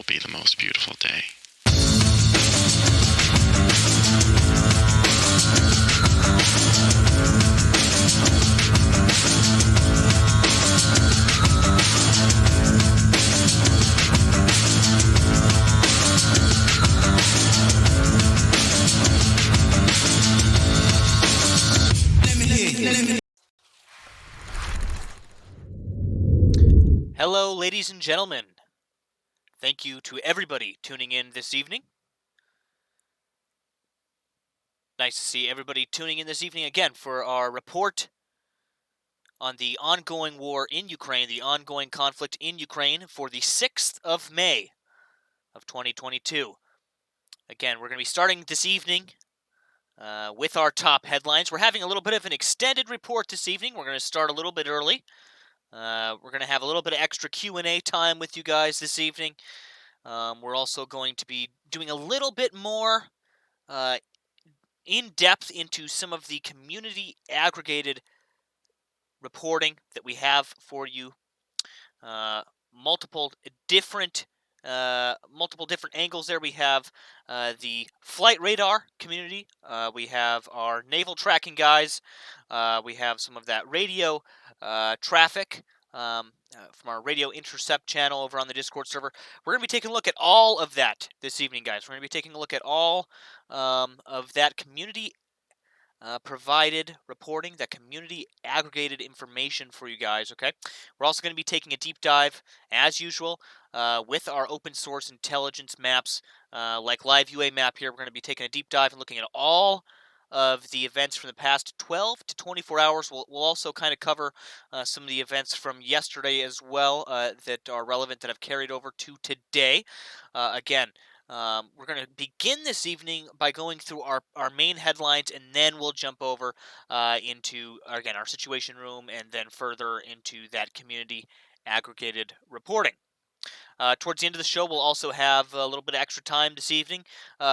be the most beautiful day. Hello, ladies and gentlemen. Thank you to everybody tuning in this evening. Nice to see everybody tuning in this evening again for our report on the ongoing war in Ukraine, the ongoing conflict in Ukraine for the 6th of May of 2022. Again, we're going to be starting this evening with our top headlines. We're having a little bit of an extended report this evening. We're going to start a little bit early. We're going to have a little bit of extra Q&A time with you guys this evening. We're also going to be doing a little bit more in-depth into some of the community aggregated reporting that we have for you. Multiple different angles there. We have the flight radar community. We have our naval tracking guys. We have some of that radio traffic from our radio intercept channel over on the Discord server. We're going to be taking a look at all of that this evening, guys. We're going to be taking a look at all of that community provided reporting, that community aggregated information for you guys, okay? We're also going to be taking a deep dive, as usual, with our open source intelligence maps, like Live UA map here. We're going to be taking a deep dive and looking at all of the events from the past 12 to 24 hours. We'll also kind of cover some of the events from yesterday as well that are relevant, that have carried over to today. Again, we're going to begin this evening by going through our main headlines, and then we'll jump over into, again, our situation room, and then further into that community aggregated reporting. Towards the end of the show, we'll also have a little bit of extra time this evening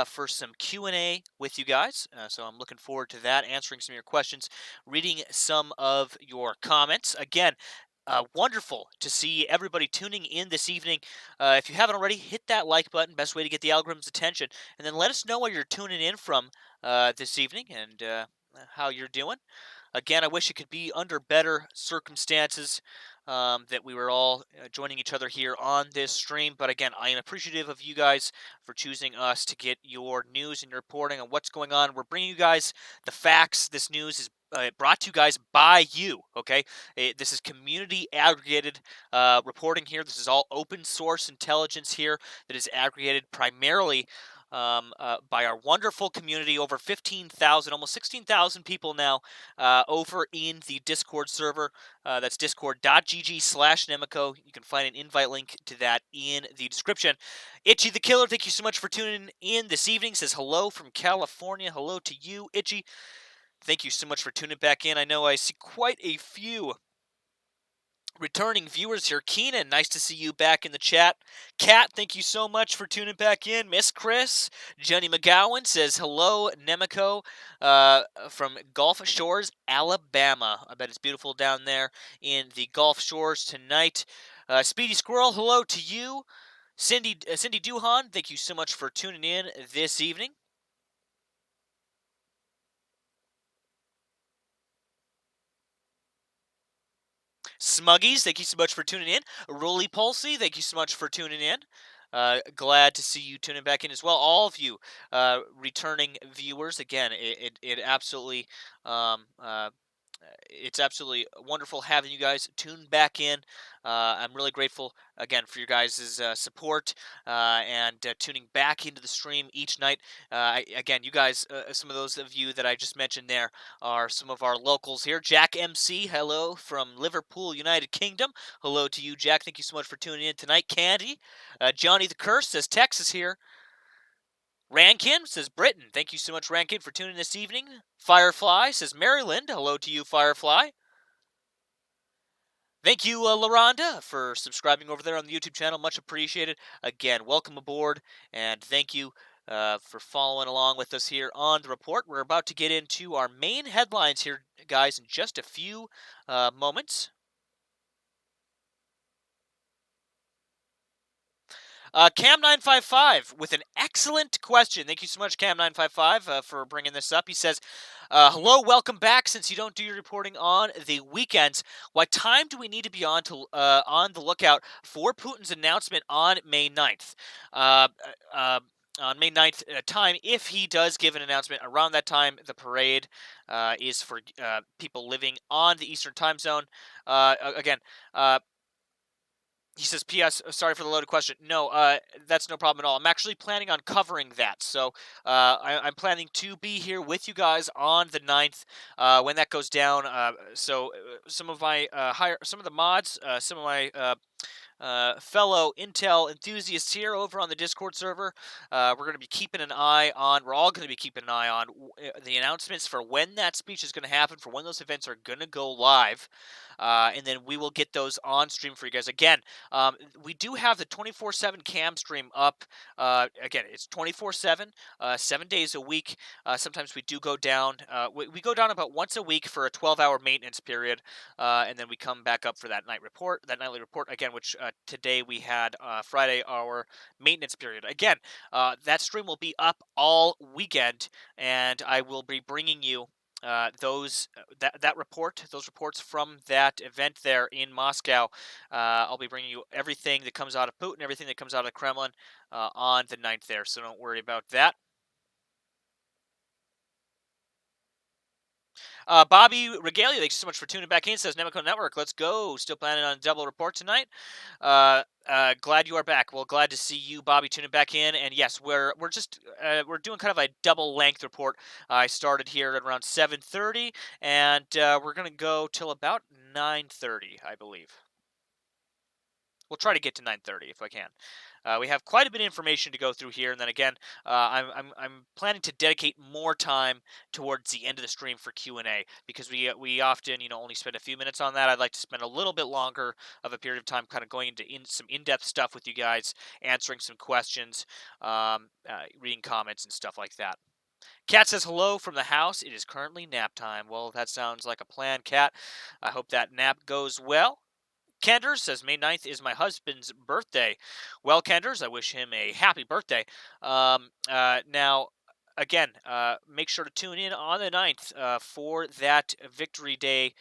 for some Q&A with you guys. So I'm looking forward to that, answering some of your questions, reading some of your comments. Again, wonderful to see everybody tuning in this evening. If you haven't already, hit that like button. Best way to get the algorithm's attention. And then let us know where you're tuning in from this evening and how you're doing. Again, I wish it could be under better circumstances that we were all joining each other here on this stream. But again, I am appreciative of you guys for choosing us to get your news and your reporting on what's going on. We're bringing you guys the facts. This news is brought to you guys by you, okay? This is community aggregated reporting here. This is all open source intelligence here that is aggregated primarily by our wonderful community, over 15,000, almost 16,000 people now over in the Discord server. That's discord.gg/Nemico. You can find an invite link to that in the description. Itchy the Killer, thank you so much for tuning in this evening. Says hello from California. Hello to you, Itchy. Thank you so much for tuning back in. I know I see quite a few returning viewers here. Keenan, nice to see you back in the chat. Kat, thank you so much for tuning back in. Miss Chris, Jenny McGowan says hello, Nemico, from Gulf Shores, Alabama. I bet it's beautiful down there in the Gulf Shores tonight. Speedy Squirrel, hello to you. Cindy Duhan, thank you so much for tuning in this evening. Smuggies, thank you so much for tuning in. Roly Pulsey, thank you so much for tuning in. Glad to see you tuning back in as well. All of you returning viewers, again, it absolutely it's absolutely wonderful having you guys tune back in. I'm really grateful, again, for your guys' support and tuning back into the stream each night. Again, you guys, some of those of you that I just mentioned there are some of our locals here. Jack MC, hello from Liverpool, United Kingdom. Hello to you, Jack. Thank you so much for tuning in tonight. Candy, Johnny the Curse says Texas here. Rankin says Britain. Thank you so much, Rankin, for tuning in this evening. Firefly says Maryland. Hello to you, Firefly. Thank you, LaRonda, for subscribing over there on the YouTube channel. Much appreciated. Again, welcome aboard, and thank you for following along with us here on the report. We're about to get into our main headlines here, guys, in just a few moments. Cam955 with an excellent question. Thank you so much, Cam955, for bringing this up. He says, hello, welcome back. Since you don't do your reporting on the weekends, what time do we need to be on the lookout for Putin's announcement on May 9th? Uh, uh, on May 9th time, if he does give an announcement around that time, the parade is for people living on the Eastern time zone. Again, he says, P.S. Sorry for the loaded question. No, that's no problem at all. I'm actually planning on covering that. So I'm planning to be here with you guys on the 9th when that goes down. So some of my some of the mods, some of my fellow Intel enthusiasts here over on the Discord server. We're going to be keeping an eye on, we're all going to be keeping an eye on the announcements for when that speech is going to happen, for when those events are going to go live. And then we will get those on stream for you guys. Again, we do have the 24/7 cam stream up. Again, it's 24/7, 7 days a week. Sometimes we do go down. We go down about once a week for a 12-hour maintenance period, and then we come back up for that nightly report again, which today we had Friday, our maintenance period. Again, that stream will be up all weekend, and I will be bringing you those those reports from that event there in Moscow. I'll be bringing you everything that comes out of Putin, everything that comes out of the Kremlin on the 9th there, so don't worry about that. Bobby Regalia, thanks so much for tuning back in. Says Nemico Network, let's go. Still planning on a double report tonight. Glad you are back. Well, glad to see you, Bobby, tuning back in. And yes, we're doing kind of a double length report. I started here at around 7:30, and we're gonna go till about 9:30, I believe. We'll try to get to 9:30 if I can. We have quite a bit of information to go through here, and then again, I'm planning to dedicate more time towards the end of the stream for Q&A because we often only spend a few minutes on that. I'd like to spend a little bit longer of a period of time, kind of going into some in-depth stuff with you guys, answering some questions, reading comments and stuff like that. Cat says hello from the house. It is currently nap time. Well, that sounds like a plan, Cat. I hope that nap goes well. Kenders says May 9th is my husband's birthday. Well, Kenders, I wish him a happy birthday. Now, again, make sure to tune in on the 9th for that Victory Day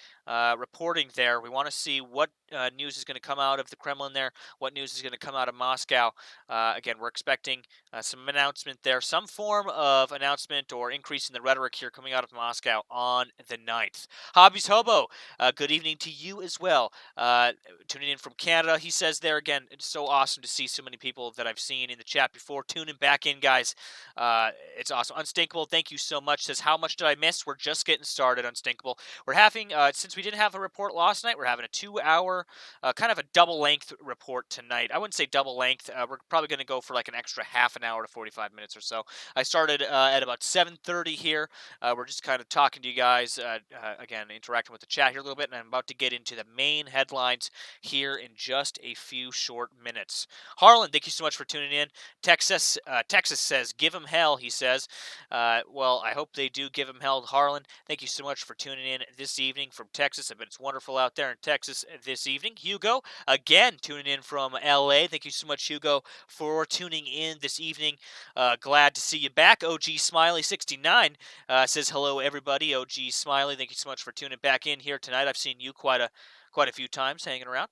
reporting there. We want to see what news is going to come out of the Kremlin there, what news is going to come out of Moscow. Again, we're expecting some announcement there, some form of announcement or increase in the rhetoric here coming out of Moscow on the 9th. Hobbies Hobo, good evening to you as well. Tuning in from Canada, he says there again, it's so awesome to see so many people that I've seen in the chat before tuning back in, guys. It's awesome. Unstinkable, thank you so much. Says, how much did I miss? We're just getting started, Unstinkable. We're having, since we didn't have a report last night, we're having a 2-hour, kind of a double length report tonight. I wouldn't say double length. We're probably going to go for like an extra half an hour to 45 minutes or so. I started at about 7:30 here. We're just kind of talking to you guys, again, interacting with the chat here a little bit, and I'm about to get into the main headlines here in just a few short minutes. Harlan, thank you so much for tuning in. Texas says, give him hell, he says. Well, I hope they do give him hell. Harlan, thank you so much for tuning in this evening from Texas. I bet it's wonderful out there in Texas this evening. Hugo, again, tuning in from LA. Thank you so much, Hugo, for tuning in this evening. Glad to see you back. OG Smiley 69 says hello, everybody. OG Smiley, thank you so much for tuning back in here tonight. I've seen you quite a few times hanging around.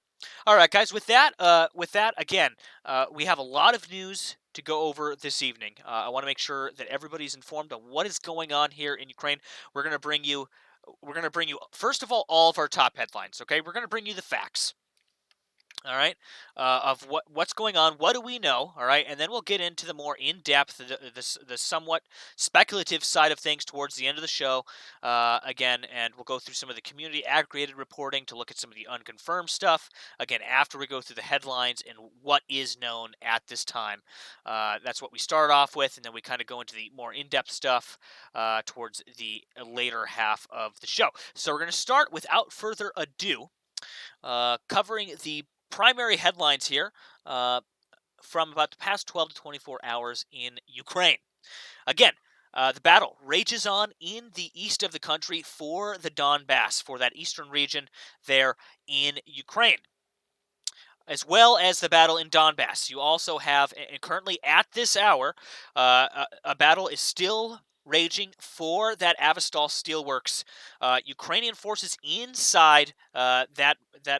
All right, guys. With that, again, we have a lot of news to go over this evening. I want to make sure that everybody's informed on what is going on here in Ukraine. We're going to bring you, first of all of our top headlines. Okay, we're going to bring you the facts. All right, of what's going on, what do we know? All right, and then we'll get into the more in-depth, the somewhat speculative side of things towards the end of the show. Again, and we'll go through some of the community aggregated reporting to look at some of the unconfirmed stuff. Again, after we go through the headlines and what is known at this time, that's what we start off with, and then we kind of go into the more in-depth stuff towards the later half of the show. So we're going to start without further ado, covering the primary headlines here from about the past 12 to 24 hours in Ukraine. Again, the battle rages on in the east of the country for the Donbass, for that eastern region there in Ukraine. as well as the battle in Donbass. You also have, and currently at this hour, a battle is still raging for that Azov Steelworks. Ukrainian forces inside that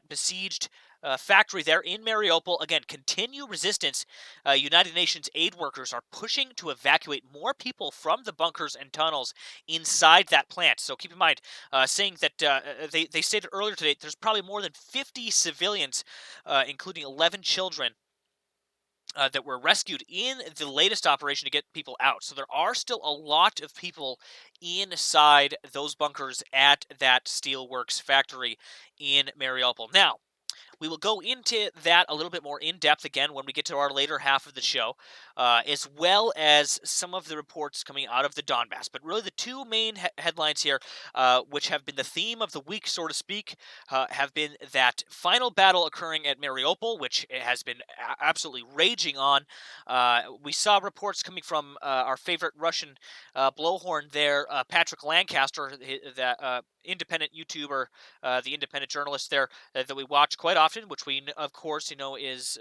besieged factory there in Mariupol. Again, continue resistance. United Nations aid workers are pushing to evacuate more people from the bunkers and tunnels inside that plant. So keep in mind, saying that they stated earlier today there's probably more than 50 civilians, including 11 children, that were rescued in the latest operation to get people out. So there are still a lot of people inside those bunkers at that steelworks factory in Mariupol. Now, we will go into that a little bit more in depth again when we get to our later half of the show, as well as some of the reports coming out of the Donbass. But really, the two main headlines here, which have been the theme of the week, so to speak, have been that final battle occurring at Mariupol, which has been absolutely raging on. We saw reports coming from our favorite Russian blowhorn there, Patrick Lancaster, that independent YouTuber, the independent journalist there that we watch quite often, which we, of course, is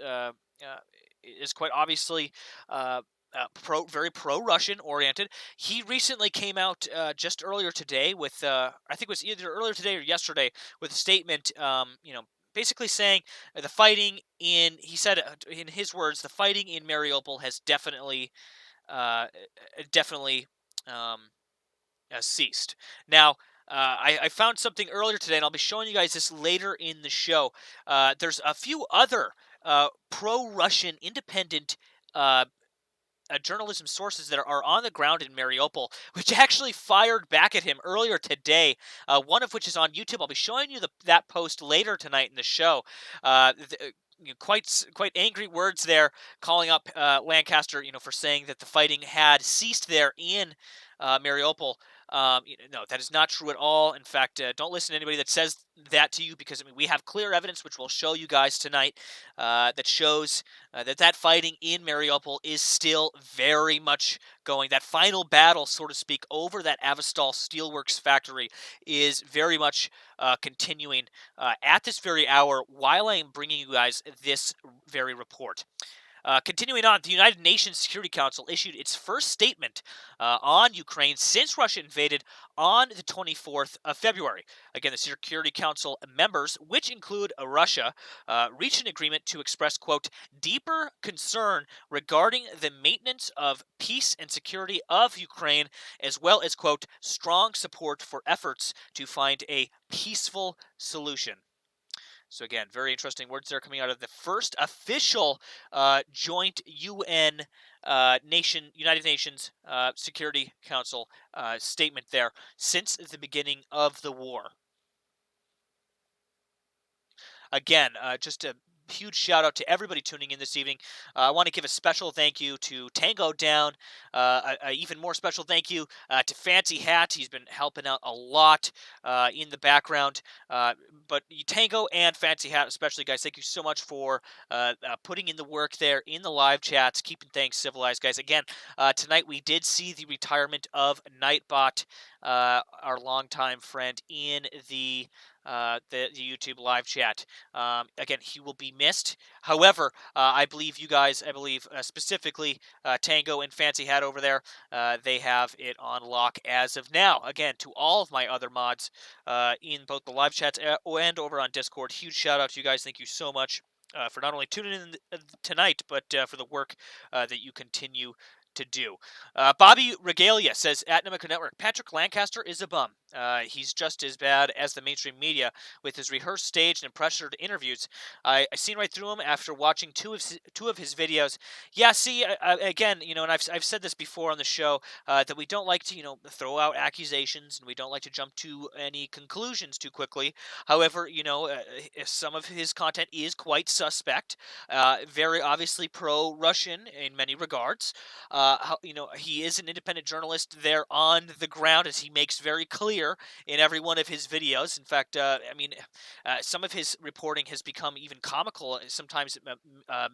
quite obviously very pro-Russian oriented. He recently came out just earlier today with, I think it was either earlier today or yesterday, with a statement, basically saying the fighting he said, in his words, the fighting in Mariupol has definitely um, ceased. Now, I found something earlier today, and I'll be showing you guys this later in the show. There's a few other pro-Russian independent journalism sources that are on the ground in Mariupol, which actually fired back at him earlier today. One of which is on YouTube. I'll be showing you that post later tonight in the show. Quite angry words there, calling up Lancaster, for saying that the fighting had ceased there in Mariupol. No, that is not true at all. In fact, don't listen to anybody that says that to you, because we have clear evidence, which we'll show you guys tonight, that shows that fighting in Mariupol is still very much going. That final battle, so to speak, over that Azov Steelworks factory is very much continuing at this very hour while I am bringing you guys this very report. Continuing on, the United Nations Security Council issued its first statement on Ukraine since Russia invaded on the 24th of February. Again, the Security Council members, which include Russia, reached an agreement to express, quote, deeper concern regarding the maintenance of peace and security of Ukraine, as well as, quote, strong support for efforts to find a peaceful solution. So again, very interesting words there coming out of the first official joint UN United Nations Security Council statement there since the beginning of the war. Again, just a huge shout out to everybody tuning in this evening. I want to give a special thank you to Tango Down. A even more special thank you to Fancy Hat. He's been helping out a lot in the background. But Tango and Fancy Hat, especially, guys, thank you so much for putting in the work there in the live chats, keeping things civilized, guys. Again, tonight we did see the retirement of Nightbot, our longtime friend in the YouTube live chat. Again, he will be missed. However, I believe specifically Tango and Fancy Hat over there, they have it on lock as of now. Again, to all of my other mods in both the live chats and over on Discord, huge shout out to you guys. Thank you so much for not only tuning in tonight, but for the work that you continue to do. Bobby Regalia says at Nemico Network, Patrick Lancaster is a bum. He's just as bad as the mainstream media with his rehearsed, staged, and pressured interviews. I seen right through him after watching two of his videos. Yeah, see, again, and I've said this before on the show, that we don't like to, throw out accusations, and we don't like to jump to any conclusions too quickly. However, some of his content is quite suspect, very obviously pro-Russian in many regards. He is an independent journalist there on the ground, as he makes very clear in every one of his videos. In fact, some of his reporting has become even comical, sometimes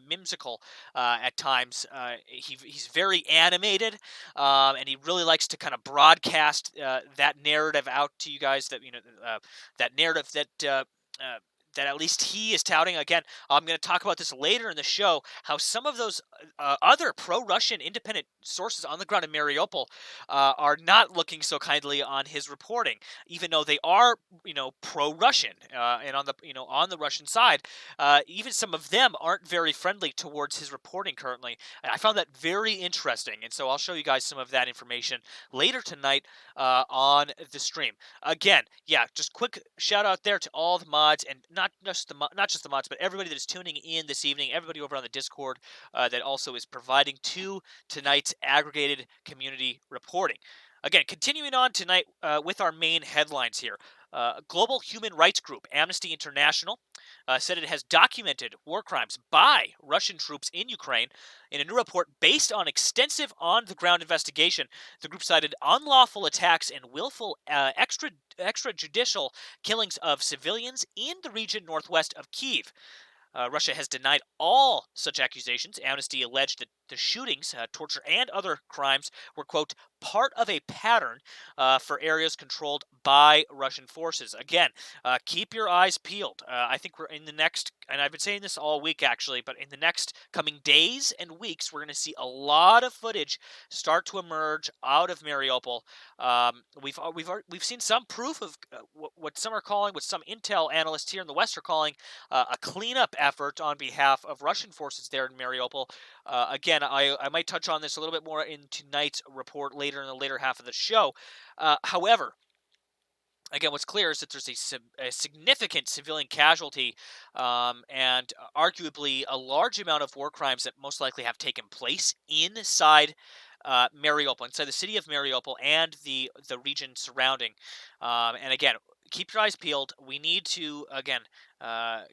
mimsical at times. He's very animated, and he really likes to kind of broadcast that narrative out to you guys. That that narrative that at least he is touting. Again, I'm going to talk about this later in the show, how some of those other pro-Russian independent sources on the ground in Mariupol are not looking so kindly on his reporting, even though they are, pro-Russian, and on the Russian side, even some of them aren't very friendly towards his reporting currently. And I found that very interesting, and so I'll show you guys some of that information later tonight on the stream. Again, yeah, just quick shout out there to all the mods, and not just the mods, but everybody that is tuning in this evening, everybody over on the Discord that also is providing to tonight's aggregated community reporting. Again, continuing on tonight with our main headlines here. Global human rights group Amnesty International said it has documented war crimes by Russian troops in Ukraine. In a new report based on extensive on-the-ground investigation, the group cited unlawful attacks and willful extrajudicial killings of civilians in the region northwest of Kiev. Russia has denied all such accusations. Amnesty alleged that the shootings, torture, and other crimes were, quote, part of a pattern for areas controlled by Russian forces. Again, keep your eyes peeled. I think we're in the next, and I've been saying this all week actually, but in the next coming days and weeks, we're going to see a lot of footage start to emerge out of Mariupol. We've seen some proof of what some are calling, what some intel analysts here in the West are calling, a cleanup effort on behalf of Russian forces there in Mariupol. Again, I might touch on this a little bit more in tonight's report later in the later half of the show. However, again, what's clear is that there's a significant civilian casualty and arguably a large amount of war crimes that most likely have taken place inside Mariupol, inside the city of Mariupol and the region surrounding. And again, keep your eyes peeled. We need to, again,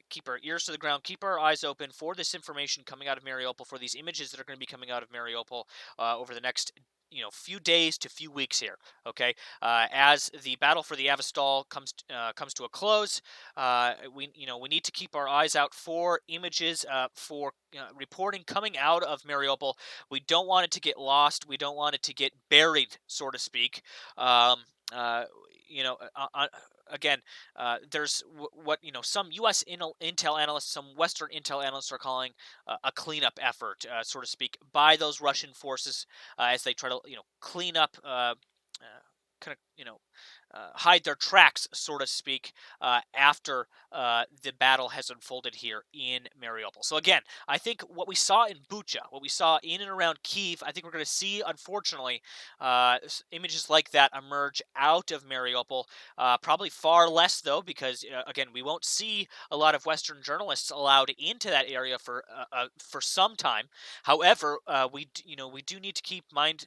keep our ears to the ground, keep our eyes open for this information coming out of Mariupol, for these images that are going to be coming out of Mariupol over the next few days to few weeks here. Okay, as the battle for the Avastal comes to a close, we need to keep our eyes out for images for reporting coming out of Mariupol. We don't want it to get lost. We don't want it to get buried, so to speak. Again, there's what some U.S. intel analysts, some Western intel analysts are calling a cleanup effort, so to speak, by those Russian forces as they try to clean up, kind of hide their tracks, so to speak, after the battle has unfolded here in Mariupol. So again, I think what we saw in Bucha, what we saw in and around Kiev, I think we're going to see, unfortunately, images like that emerge out of Mariupol. Probably far less, though, because again, we won't see a lot of Western journalists allowed into that area for some time. However, we do need to keep mind.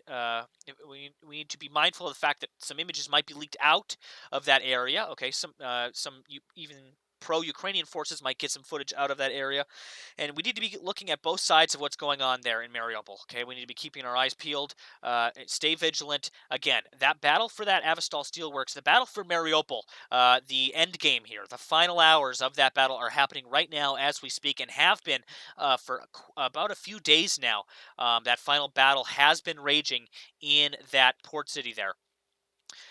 We need to be mindful of the fact that some images might be leaked out of that area. Okay, some even pro-Ukrainian forces might get some footage out of that area, and we need to be looking at both sides of what's going on there in Mariupol. Okay, we need to be keeping our eyes peeled, stay vigilant. Again, that battle for that Azov Steelworks, the battle for Mariupol, the end game here, the final hours of that battle are happening right now as we speak, and have been for about a few days now. That final battle has been raging in that port city there.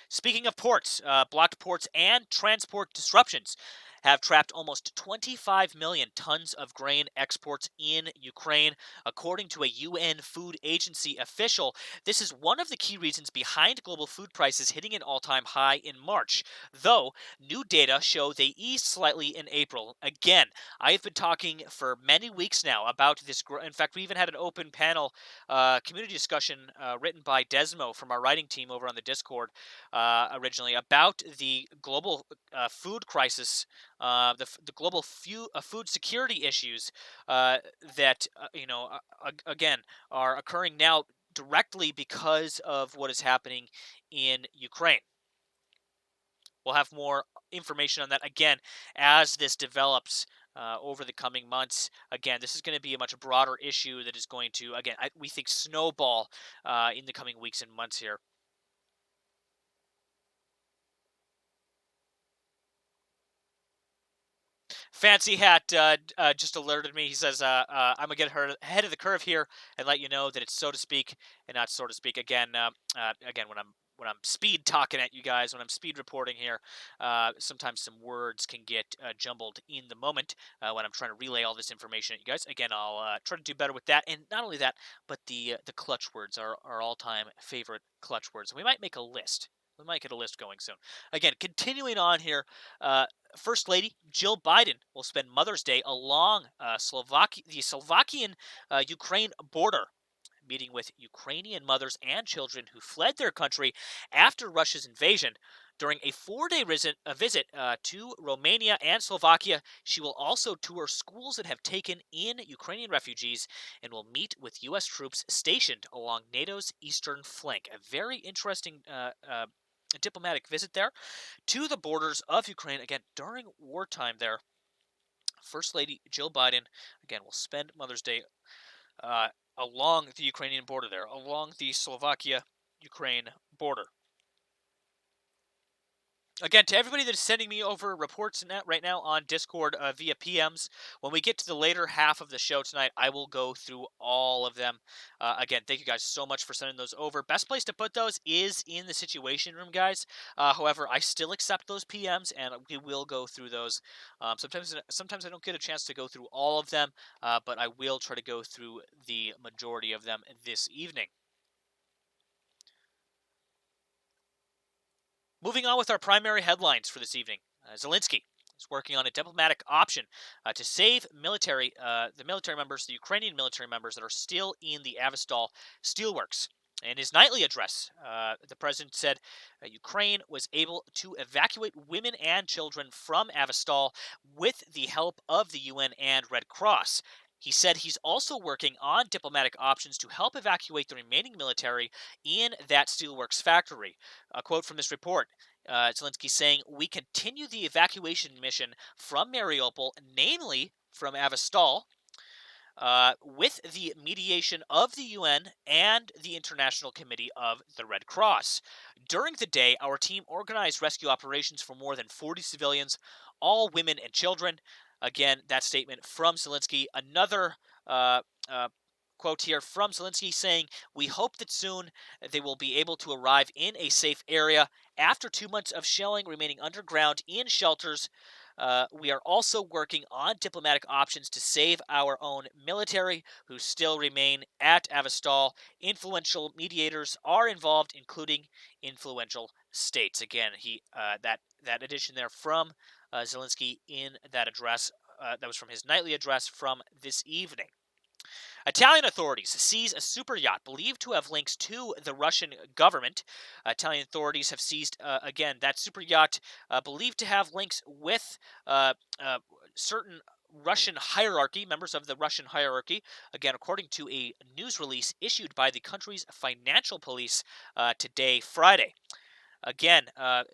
Speaking of ports, blocked ports and transport disruptions have trapped almost 25 million tons of grain exports in Ukraine, according to a UN Food Agency official. This is one of the key reasons behind global food prices hitting an all-time high in March, though new data show they eased slightly in April. Again, I have been talking for many weeks now about this. In fact, we even had an open panel community discussion written by Desmo from our writing team over on the Discord originally about the global food crisis, the global food security issues that again are occurring now directly because of what is happening in Ukraine. We'll have more information on that again as this develops over the coming months. Again, this is going to be a much broader issue that is going to, again, we think, snowball in the coming weeks and months here. Fancy Hat just alerted me. He says, I'm going to get ahead of the curve here and let you know that it's so to speak and not so to speak. Again, again, when I'm when I'm speed talking at you guys, when I'm speed reporting here, sometimes some words can get jumbled in the moment when I'm trying to relay all this information at you guys. Again, I'll try to do better with that, and not only that, but the clutch words are our all-time favorite clutch words. And we might make a list. We might get a list going soon. Again, continuing on here, First Lady Jill Biden will spend Mother's Day along the Slovakian-Ukraine border, meeting with Ukrainian mothers and children who fled their country after Russia's invasion. During a 4-day visit to Romania and Slovakia, she will also tour schools that have taken in Ukrainian refugees and will meet with U.S. troops stationed along NATO's eastern flank. A very interesting diplomatic visit there to the borders of Ukraine, again, during wartime there. First Lady Jill Biden, again, will spend Mother's Day uh, along the Ukrainian border there, along the Slovakia-Ukraine border. Again, to everybody that is sending me over reports and that right now on Discord via PMs, when we get to the later half of the show tonight, I will go through all of them. Again, thank you guys so much for sending those over. Best place to put those is in the Situation Room, guys. However, I still accept those PMs, and we will go through those. Sometimes I don't get a chance to go through all of them, but I will try to go through the majority of them this evening. Moving on with our primary headlines for this evening. Zelensky is working on a diplomatic option to save the military members, the Ukrainian military members that are still in the Azov Steelworks. In his nightly address, the president said Ukraine was able to evacuate women and children from Azov with the help of the UN and Red Cross. He said he's also working on diplomatic options to help evacuate the remaining military in that steelworks factory. A quote from this report, Zelensky saying, "We continue the evacuation mission from Mariupol, namely from Azov, with the mediation of the UN and the International Committee of the Red Cross. During the day, our team organized rescue operations for more than 40 civilians, all women and children." Again, that statement from Zelensky. Another quote here from Zelensky saying, "We hope that soon they will be able to arrive in a safe area after 2 months of shelling remaining underground in shelters. We are also working on diplomatic options to save our own military who still remain at Azov. Influential mediators are involved, including influential states." Again, that addition there from Zelensky in that address, that was from his nightly address from this evening. Italian authorities seize a super yacht believed to have links to the Russian government. Italian authorities have seized, again, that super yacht believed to have links with certain Russian hierarchy, members of the Russian hierarchy, again, according to a news release issued by the country's financial police today, Friday. Again, and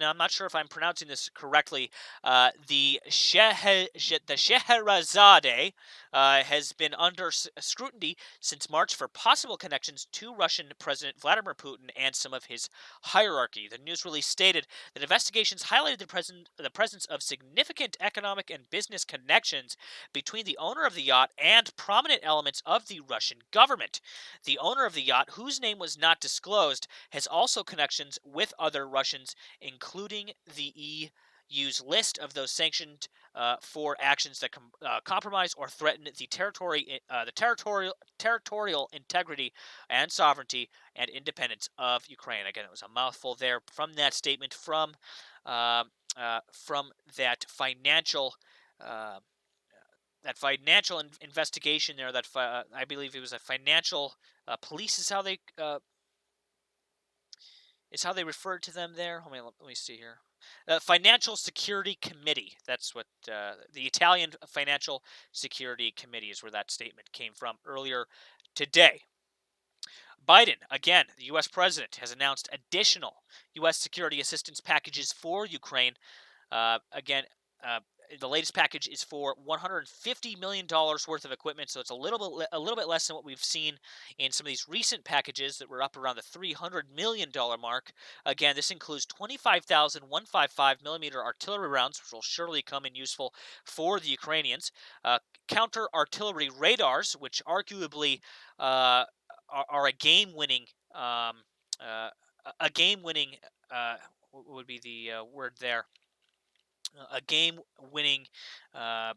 I'm not sure if I'm pronouncing this correctly, the Scheherazade has been under scrutiny since March for possible connections to Russian President Vladimir Putin and some of his hierarchy. The news release stated that investigations highlighted the presence of significant economic and business connections between the owner of the yacht and prominent elements of the Russian government. The owner of the yacht, whose name was not disclosed, has also connections with other Russians, including the EU's list of those sanctioned for actions that compromise or threaten the territorial integrity and sovereignty and independence of Ukraine. Again, it was a mouthful there from that statement from that financial. Investigation there, I believe it was a financial police is how they referred to them there. Let me see here. Financial Security Committee. That's what the Italian Financial Security Committee is where that statement came from earlier today. Biden, again, the U.S. president, has announced additional U.S. security assistance packages for Ukraine. Again, the latest package is for $150 million worth of equipment, so it's a little bit less than what we've seen in some of these recent packages that were up around the $300 million mark. Again, this includes 25,000 155 millimeter artillery rounds, which will surely come in useful for the Ukrainians. Counter artillery radars, which arguably are a game-winning a game-winning what would be the word there? A game-winning uh,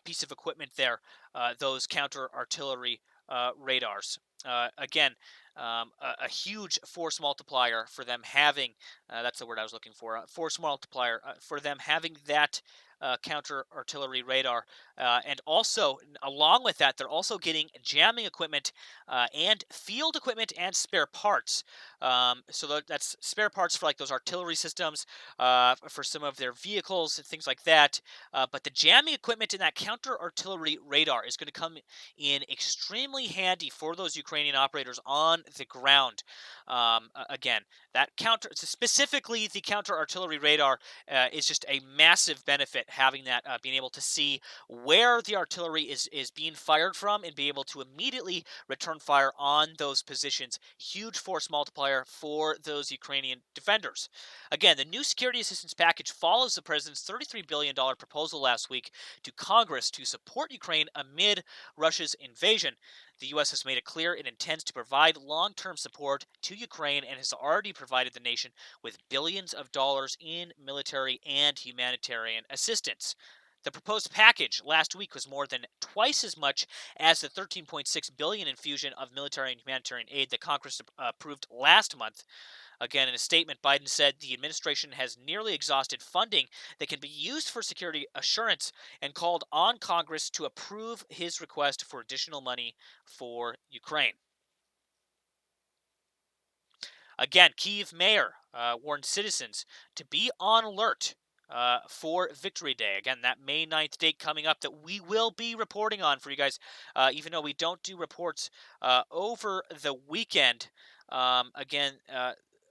piece of equipment there. Those counter artillery radars. Again, a huge force multiplier for them having. That's the word I was looking for. Force multiplier for them having that. Counter artillery radar, and also along with that, they're also getting jamming equipment and field equipment and spare parts. So that's spare parts for like those artillery systems, for some of their vehicles and things like that. But the jamming equipment in that counter artillery radar is going to come in extremely handy for those Ukrainian operators on the ground. Again, that specifically the counter artillery radar, is just a massive benefit having that, being able to see where the artillery is being fired from and be able to immediately return fire on those positions. Huge force multiplier for those Ukrainian defenders. Again, the new security assistance package follows the president's $33 billion proposal last week to Congress to support Ukraine amid Russia's invasion. The U.S. has made it clear it intends to provide long-term support to Ukraine and has already provided the nation with billions of dollars in military and humanitarian assistance. The proposed package last week was more than twice as much as the $13.6 billion infusion of military and humanitarian aid that Congress approved last month. Again, in a statement, Biden said the administration has nearly exhausted funding that can be used for security assurance and called on Congress to approve his request for additional money for Ukraine. Again, Kiev mayor warned citizens to be on alert for Victory Day. Again, that May 9th date coming up that we will be reporting on for you guys, even though we don't do reports over the weekend. Again,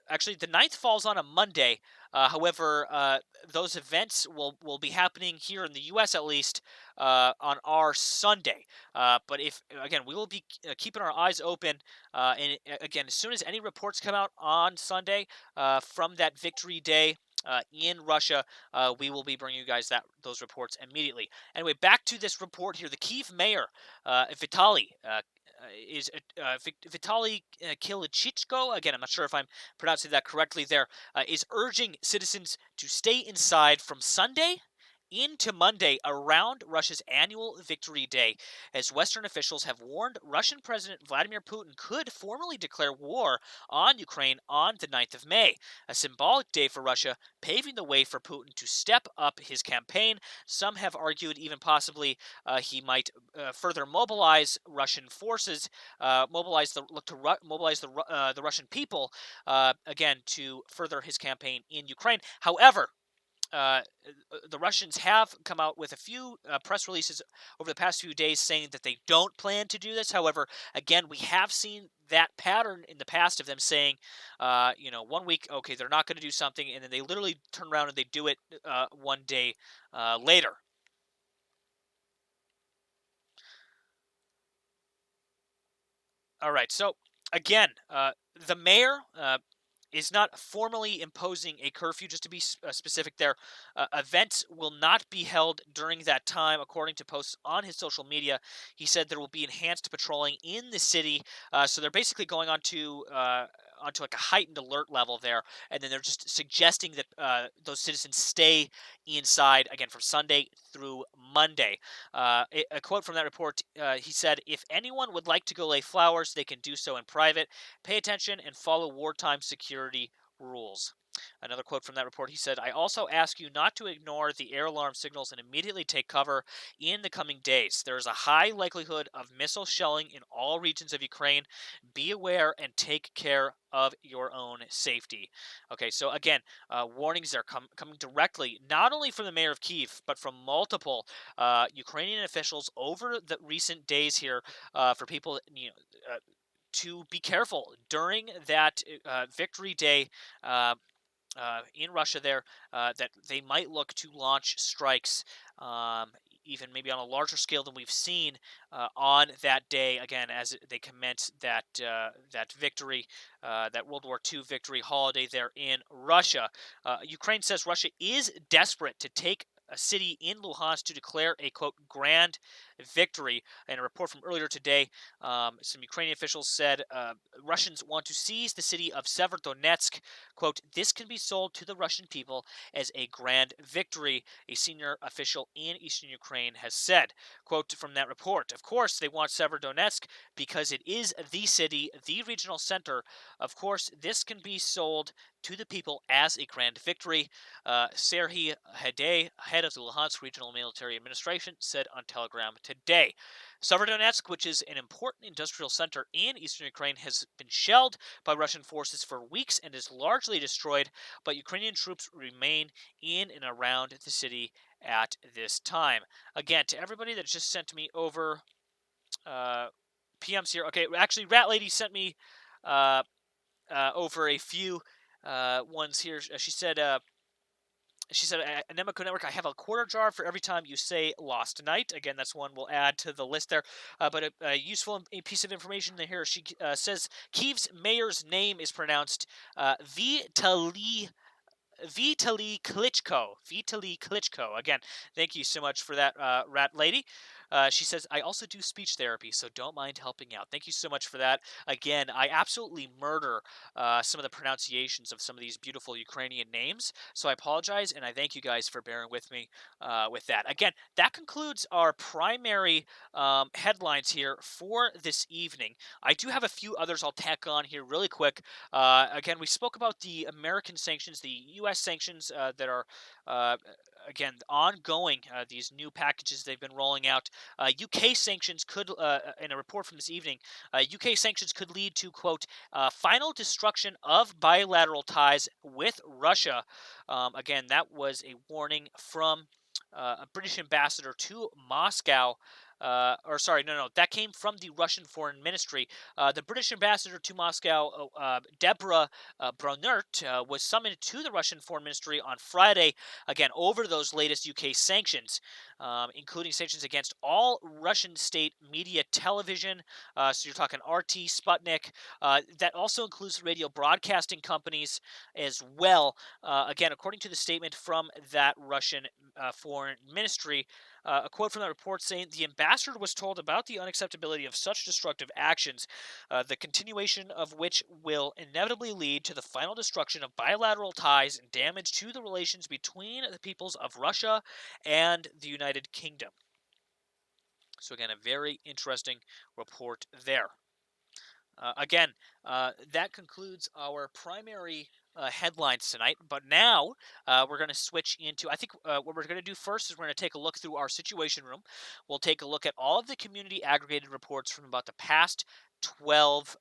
actually, the 9th falls on a Monday. However, those events will be happening here in the U.S. at least on our Sunday. But if again, we will be keeping our eyes open. And again, as soon as any reports come out on Sunday from that Victory Day in Russia, we will be bringing you guys those reports immediately. Anyway, back to this report here. The Kiev mayor, Vitaly, is Vitaly Klitschko. Again, I'm not sure if I'm pronouncing that correctly. There is urging citizens to stay inside from Sunday into Monday around Russia's annual Victory Day, as Western officials have warned Russian President Vladimir Putin could formally declare war on Ukraine on the 9th of May, a symbolic day for Russia, paving the way for Putin to step up his campaign. Some have argued even possibly he might further mobilize Russian forces, mobilize the Russian people again to further his campaign in Ukraine. However, uh, the Russians have come out with a few press releases over the past few days saying that they don't plan to do this. However, again, we have seen that pattern in the past of them saying, 1 week, okay, they're not going to do something, and then they literally turn around and they do it one day later. All right, so again, the mayor is not formally imposing a curfew. Just to be specific there, events will not be held during that time, according to posts on his social media. He said there will be enhanced patrolling in the city, so they're basically going onto like a heightened alert level there, and then they're just suggesting that those citizens stay inside again from Sunday through Monday. A quote from that report, he said, "If anyone would like to go lay flowers, they can do so in private. Pay attention and follow wartime security rules." Another quote from that report, he said, "I also ask you not to ignore the air alarm signals and immediately take cover in the coming days. There is a high likelihood of missile shelling in all regions of Ukraine. Be aware and take care of your own safety." Okay, so again, warnings are coming directly, not only from the mayor of Kiev, but from multiple Ukrainian officials over the recent days here for people, to be careful during that Victory Day in Russia there, that they might look to launch strikes, even maybe on a larger scale than we've seen on that day. Again, as they commence that victory, that World War II victory holiday there in Russia. Ukraine says Russia is desperate to take city in Luhansk to declare a, quote, grand victory. In a report from earlier today, some Ukrainian officials said Russians want to seize the city of Severodonetsk. Quote, this can be sold to the Russian people as a grand victory, a senior official in eastern Ukraine has said. Quote from that report, of course, they want Severodonetsk because it is the city, the regional center. Of course, this can be sold to the people as a grand victory. Serhiy Haidai, head of the Luhansk Regional Military Administration, said on Telegram today. Severodonetsk, which is an important industrial center in eastern Ukraine, has been shelled by Russian forces for weeks and is largely destroyed, but Ukrainian troops remain in and around the city at this time. Again, to everybody that just sent me over PMs here. Okay, actually, Rat Lady sent me over a few ones here. She said, Nemico Network, I have a quarter jar for every time you say lost night. Again, that's one we'll add to the list there. But a useful piece of information here. She says Kiev's mayor's name is pronounced Vitaly Klitschko. Vitaly Klitschko. Again, thank you so much for that, Rat Lady. She says, I also do speech therapy, so don't mind helping out. Thank you so much for that. Again, I absolutely murder some of the pronunciations of some of these beautiful Ukrainian names, so I apologize, and I thank you guys for bearing with me with that. Again, that concludes our primary headlines here for this evening. I do have a few others I'll tack on here really quick. Again, we spoke about the American sanctions, the U.S. sanctions that are, again, ongoing, these new packages they've been rolling out. UK sanctions could, in a report from this evening, UK sanctions could lead to, quote, final destruction of bilateral ties with Russia. Again, that was a warning from a British ambassador to Moscow. That came from the Russian Foreign Ministry. The British ambassador to Moscow, Deborah Bronert, was summoned to the Russian Foreign Ministry on Friday, again, over those latest UK sanctions, including sanctions against all Russian state media television. So you're talking RT, Sputnik. That also includes radio broadcasting companies as well. Again, according to the statement from that Russian Foreign Ministry, a quote from that report saying the ambassador was told about the unacceptability of such destructive actions, the continuation of which will inevitably lead to the final destruction of bilateral ties and damage to the relations between the peoples of Russia and the United Kingdom. So again, a very interesting report there. Again, that concludes our primary headlines tonight. But now we're going to switch into, I think what we're going to do first is we're going to take a look through our situation room. We'll take a look at all of the community aggregated reports from about the past 12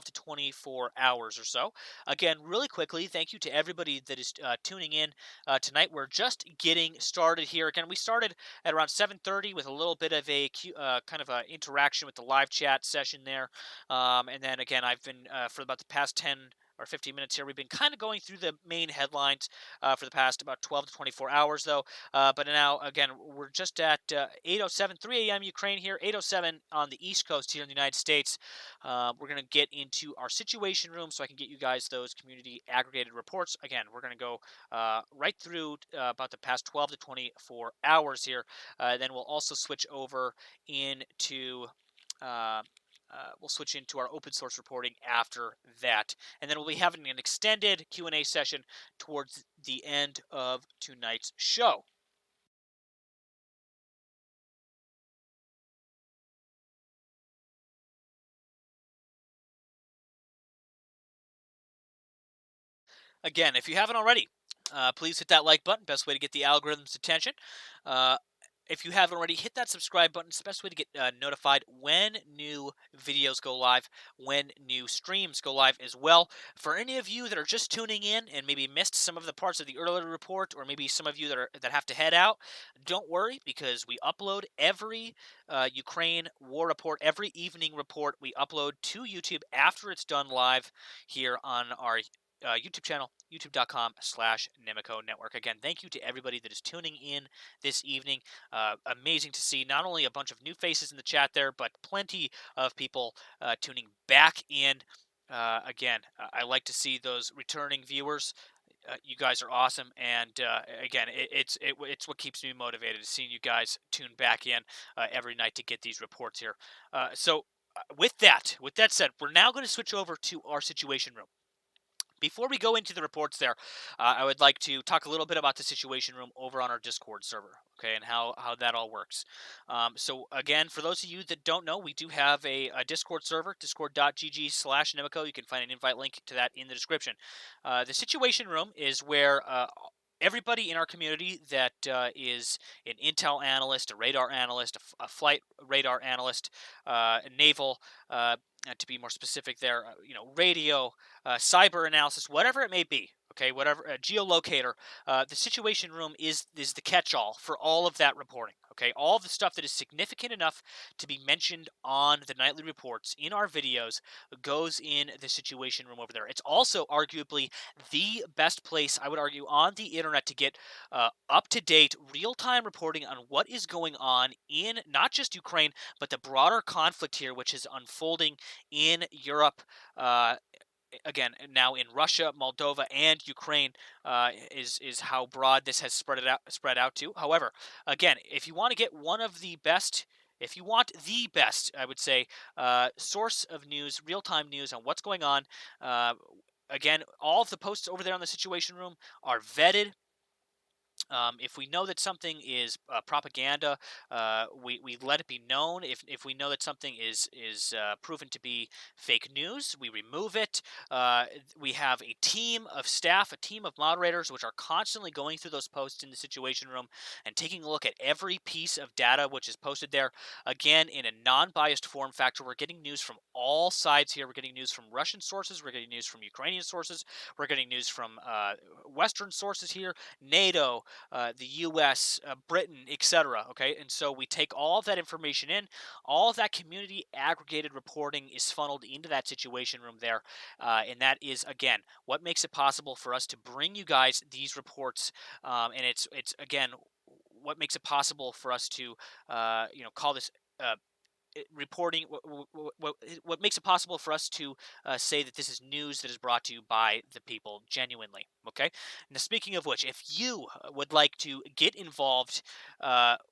to 24 hours or so. Again, really quickly, thank you to everybody that is tuning in tonight. We're just getting started here. Again, we started at around 7:30 with a little bit of a kind of a interaction with the live chat session there, and then again, I've been for about the past 10 or 15 minutes here, we've been kind of going through the main headlines for the past about 12 to 24 hours, though. But now, again, we're just at 8:07, 3 a.m. Ukraine here, 8:07 on the East Coast here in the United States. We're going to get into our situation room so I can get you guys those community aggregated reports. Again, we're going to go right through about the past 12 to 24 hours here. Then we'll also switch over into we'll switch into our open source reporting after that, and then we'll be having an extended Q&A session towards the end of tonight's show. Again, if you haven't already, please hit that like button. Best way to get the algorithm's attention. If you haven't already, hit that subscribe button. It's the best way to get notified when new videos go live, when new streams go live as well. For any of you that are just tuning in and maybe missed some of the parts of the earlier report, or maybe some of you that have to head out, don't worry, because we upload every Ukraine war report, every evening report we upload to YouTube after it's done live here on our YouTube channel, youtube.com/Nemico Network. Again, thank you to everybody that is tuning in this evening. Amazing to see not only a bunch of new faces in the chat there, but plenty of people tuning back in. Again, I like to see those returning viewers. You guys are awesome, and again, it's what keeps me motivated, is seeing you guys tune back in every night to get these reports here. With that said, we're now going to switch over to our situation room. Before we go into the reports there, I would like to talk a little bit about the Situation Room over on our Discord server, okay, and how that all works. So, again, for those of you that don't know, we do have a Discord server, discord.gg/Nemico. You can find an invite link to that in the description. The Situation Room is where everybody in our community that is an intel analyst, a radar analyst, a flight radar analyst, a naval, to be more specific there, radio, cyber analysis, whatever it may be. Okay, whatever geolocator, the Situation Room is the catch-all for all of that reporting. Okay, all the stuff that is significant enough to be mentioned on the nightly reports in our videos goes in the Situation Room over there. It's also arguably the best place, I would argue, on the internet to get up-to-date, real-time reporting on what is going on in not just Ukraine, but the broader conflict here, which is unfolding in Europe. Again, now in Russia, Moldova, and Ukraine, is how broad this has spread out to. However, again, if you want to get one of the best, if you want the best, I would say, source of news, real time news on what's going on. Again, all of the posts over there on the Situation Room are vetted. If we know that something is propaganda, we let it be known. If we know that something is proven to be fake news, we remove it. We have a team of staff, a team of moderators, which are constantly going through those posts in the Situation Room and taking a look at every piece of data which is posted there. Again, in a non-biased form factor, we're getting news from all sides here. We're getting news from Russian sources. We're getting news from Ukrainian sources. We're getting news from Western sources here, NATO, the U.S., Britain, etc. Okay, and so we take all of that information in. All of that community aggregated reporting is funneled into that Situation Room there, and that is again what makes it possible for us to bring you guys these reports. And it's again what makes it possible for us to call this. Reporting what makes it possible for us to say that this is news that is brought to you by the people genuinely. Okay, now speaking of which, if you would like to get involved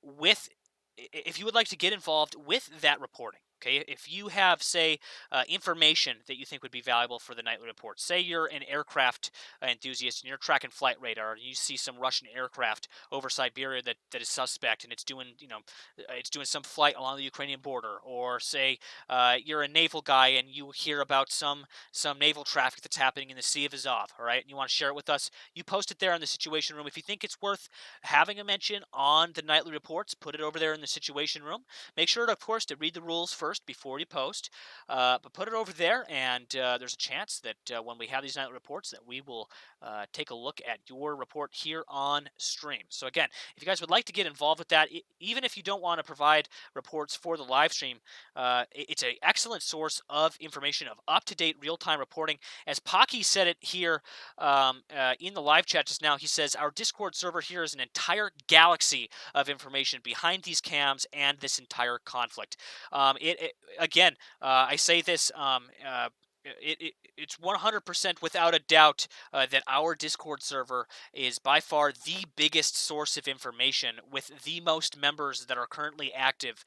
with if you would like to get involved with that reporting, okay, if you have, say, information that you think would be valuable for the nightly report, say you're an aircraft enthusiast and you're tracking flight radar and you see some Russian aircraft over Siberia that is suspect and it's doing, it's doing some flight along the Ukrainian border, or say you're a naval guy and you hear about some naval traffic that's happening in the Sea of Azov, all right, and you want to share it with us, you post it there in the Situation Room. If you think it's worth having a mention on the nightly reports, put it over there in the Situation Room. Make sure, of course, to read the rules first before you post, but put it over there, and there's a chance that when we have these nightly reports that we will take a look at your report here on stream. So again, if you guys would like to get involved with that, even if you don't want to provide reports for the live stream, it's an excellent source of information, of up-to-date real-time reporting. As Pocky said it here in the live chat just now, he says, our Discord server here is an entire galaxy of information behind these cams and this entire conflict. Again, I say this, it's 100% without a doubt that our Discord server is by far the biggest source of information, with the most members that are currently active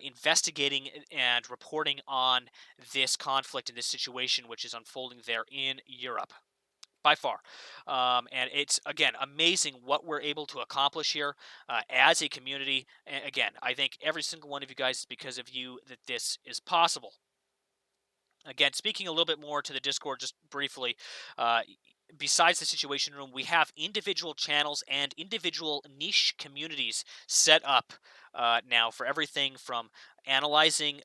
investigating and reporting on this conflict and this situation which is unfolding there in Europe. By far. And it's, again, amazing what we're able to accomplish here as a community. And again, I think every single one of you guys, because of you, that this is possible. Again, speaking a little bit more to the Discord just briefly, besides the Situation Room, we have individual channels and individual niche communities set up now for everything from analyzing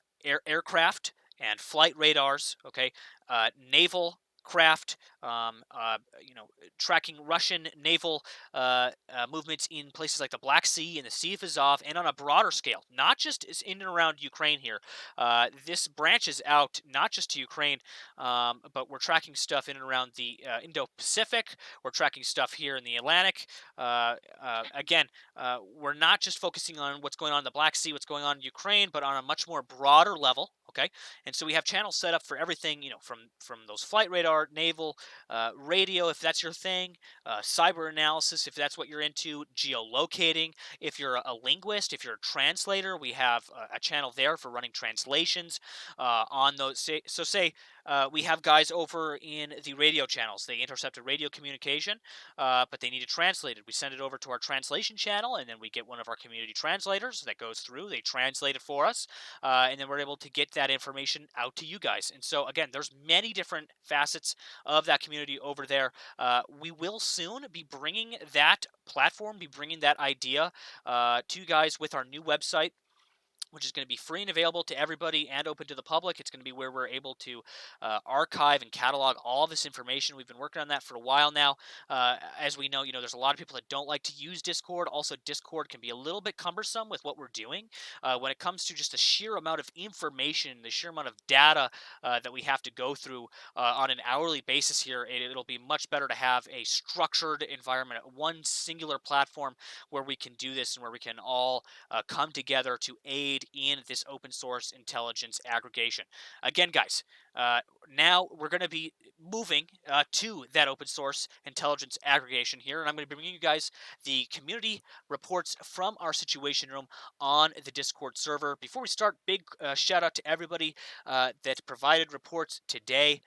aircraft and flight radars, okay, naval craft, tracking Russian naval movements in places like the Black Sea and the Sea of Azov, and on a broader scale, not just in and around Ukraine here. This branches out not just to Ukraine, but we're tracking stuff in and around the Indo-Pacific. We're tracking stuff here in the Atlantic. Again, we're not just focusing on what's going on in the Black Sea, what's going on in Ukraine, but on a much more broader level. Okay, and so we have channels set up for everything, from those flight radar, naval, radio, if that's your thing, cyber analysis, if that's what you're into, geolocating. If you're a linguist, if you're a translator, we have a channel there for running translations on those. Say we have guys over in the radio channels. They intercept a radio communication, but they need it translated. We send it over to our translation channel, and then we get one of our community translators that goes through. They translate it for us, and then we're able to get that information out to you guys. And so again, there's many different facets of that community over there. We will soon be bringing that platform, be bringing that idea to you guys with our new website, which is going to be free and available to everybody and open to the public. It's going to be where we're able to archive and catalog all this information. We've been working on that for a while now. As we know, there's a lot of people that don't like to use Discord. Also, Discord can be a little bit cumbersome with what we're doing when it comes to just the sheer amount of information, the sheer amount of data that we have to go through on an hourly basis here. It'll be much better to have a structured environment, one singular platform where we can do this and where we can all come together to aid in this open source intelligence aggregation. Again, guys, now we're going to be moving to that open source intelligence aggregation here, and I'm going to be bringing you guys the community reports from our situation room on the Discord server. Before we start, big shout out to everybody that provided reports today.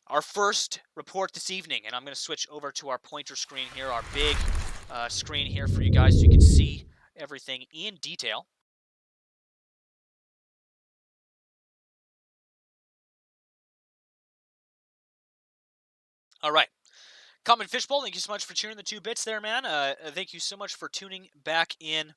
Our first report this evening, and I'm going to switch over to our pointer screen here, our big screen here for you guys so you can see everything in detail. All right. Common Fishbowl, thank you so much for cheering the 2 bits there, man. Thank you so much for tuning back in.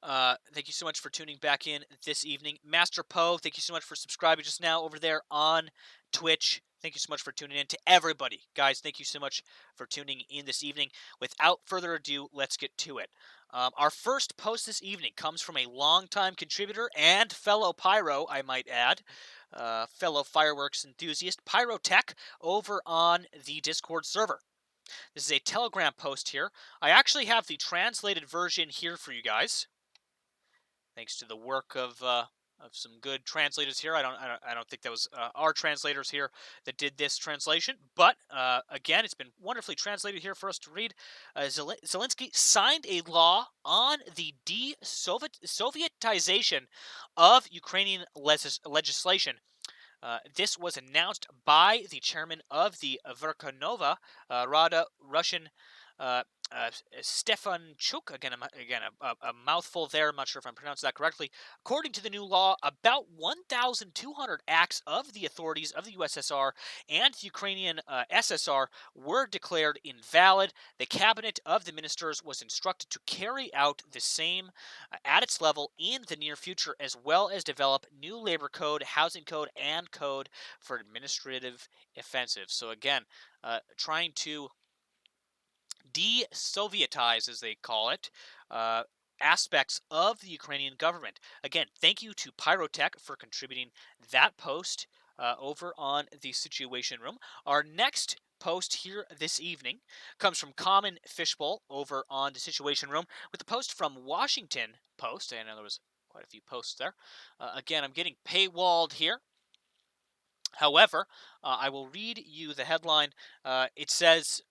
Thank you so much for tuning back in this evening. Master Poe, thank you so much for subscribing just now over there on Twitch. Thank you so much for tuning in. To everybody, guys, thank you so much for tuning in this evening. Without further ado, let's get to it. Our first post this evening comes from a longtime contributor and fellow pyro, I might add, fellow fireworks enthusiast, Pyrotech, over on the Discord server. This is a Telegram post here. I actually have the translated version here for you guys, thanks to the work of some good translators here. I don't think that was our translators here that did this translation, but again, it's been wonderfully translated here for us to read. Zelensky signed a law on the de-Sovietization of Ukrainian legislation. This was announced by the chairman of the Verkhovna Rada, Russian Stefanchuk. Again, a mouthful there. I'm not sure if I'm pronouncing that correctly. According to the new law, about 1,200 acts of the authorities of the USSR and the Ukrainian SSR were declared invalid. The cabinet of the ministers was instructed to carry out the same at its level in the near future, as well as develop new labor code, housing code, and code for administrative offensives. So again, trying to de-Sovietize, as they call it, aspects of the Ukrainian government. Again, thank you to Pyrotech for contributing that post over on the Situation Room. Our next post here this evening comes from Common Fishbowl over on the Situation Room with a post from Washington Post. I know there was quite a few posts there. Again, I'm getting paywalled here. However, I will read you the headline. It says,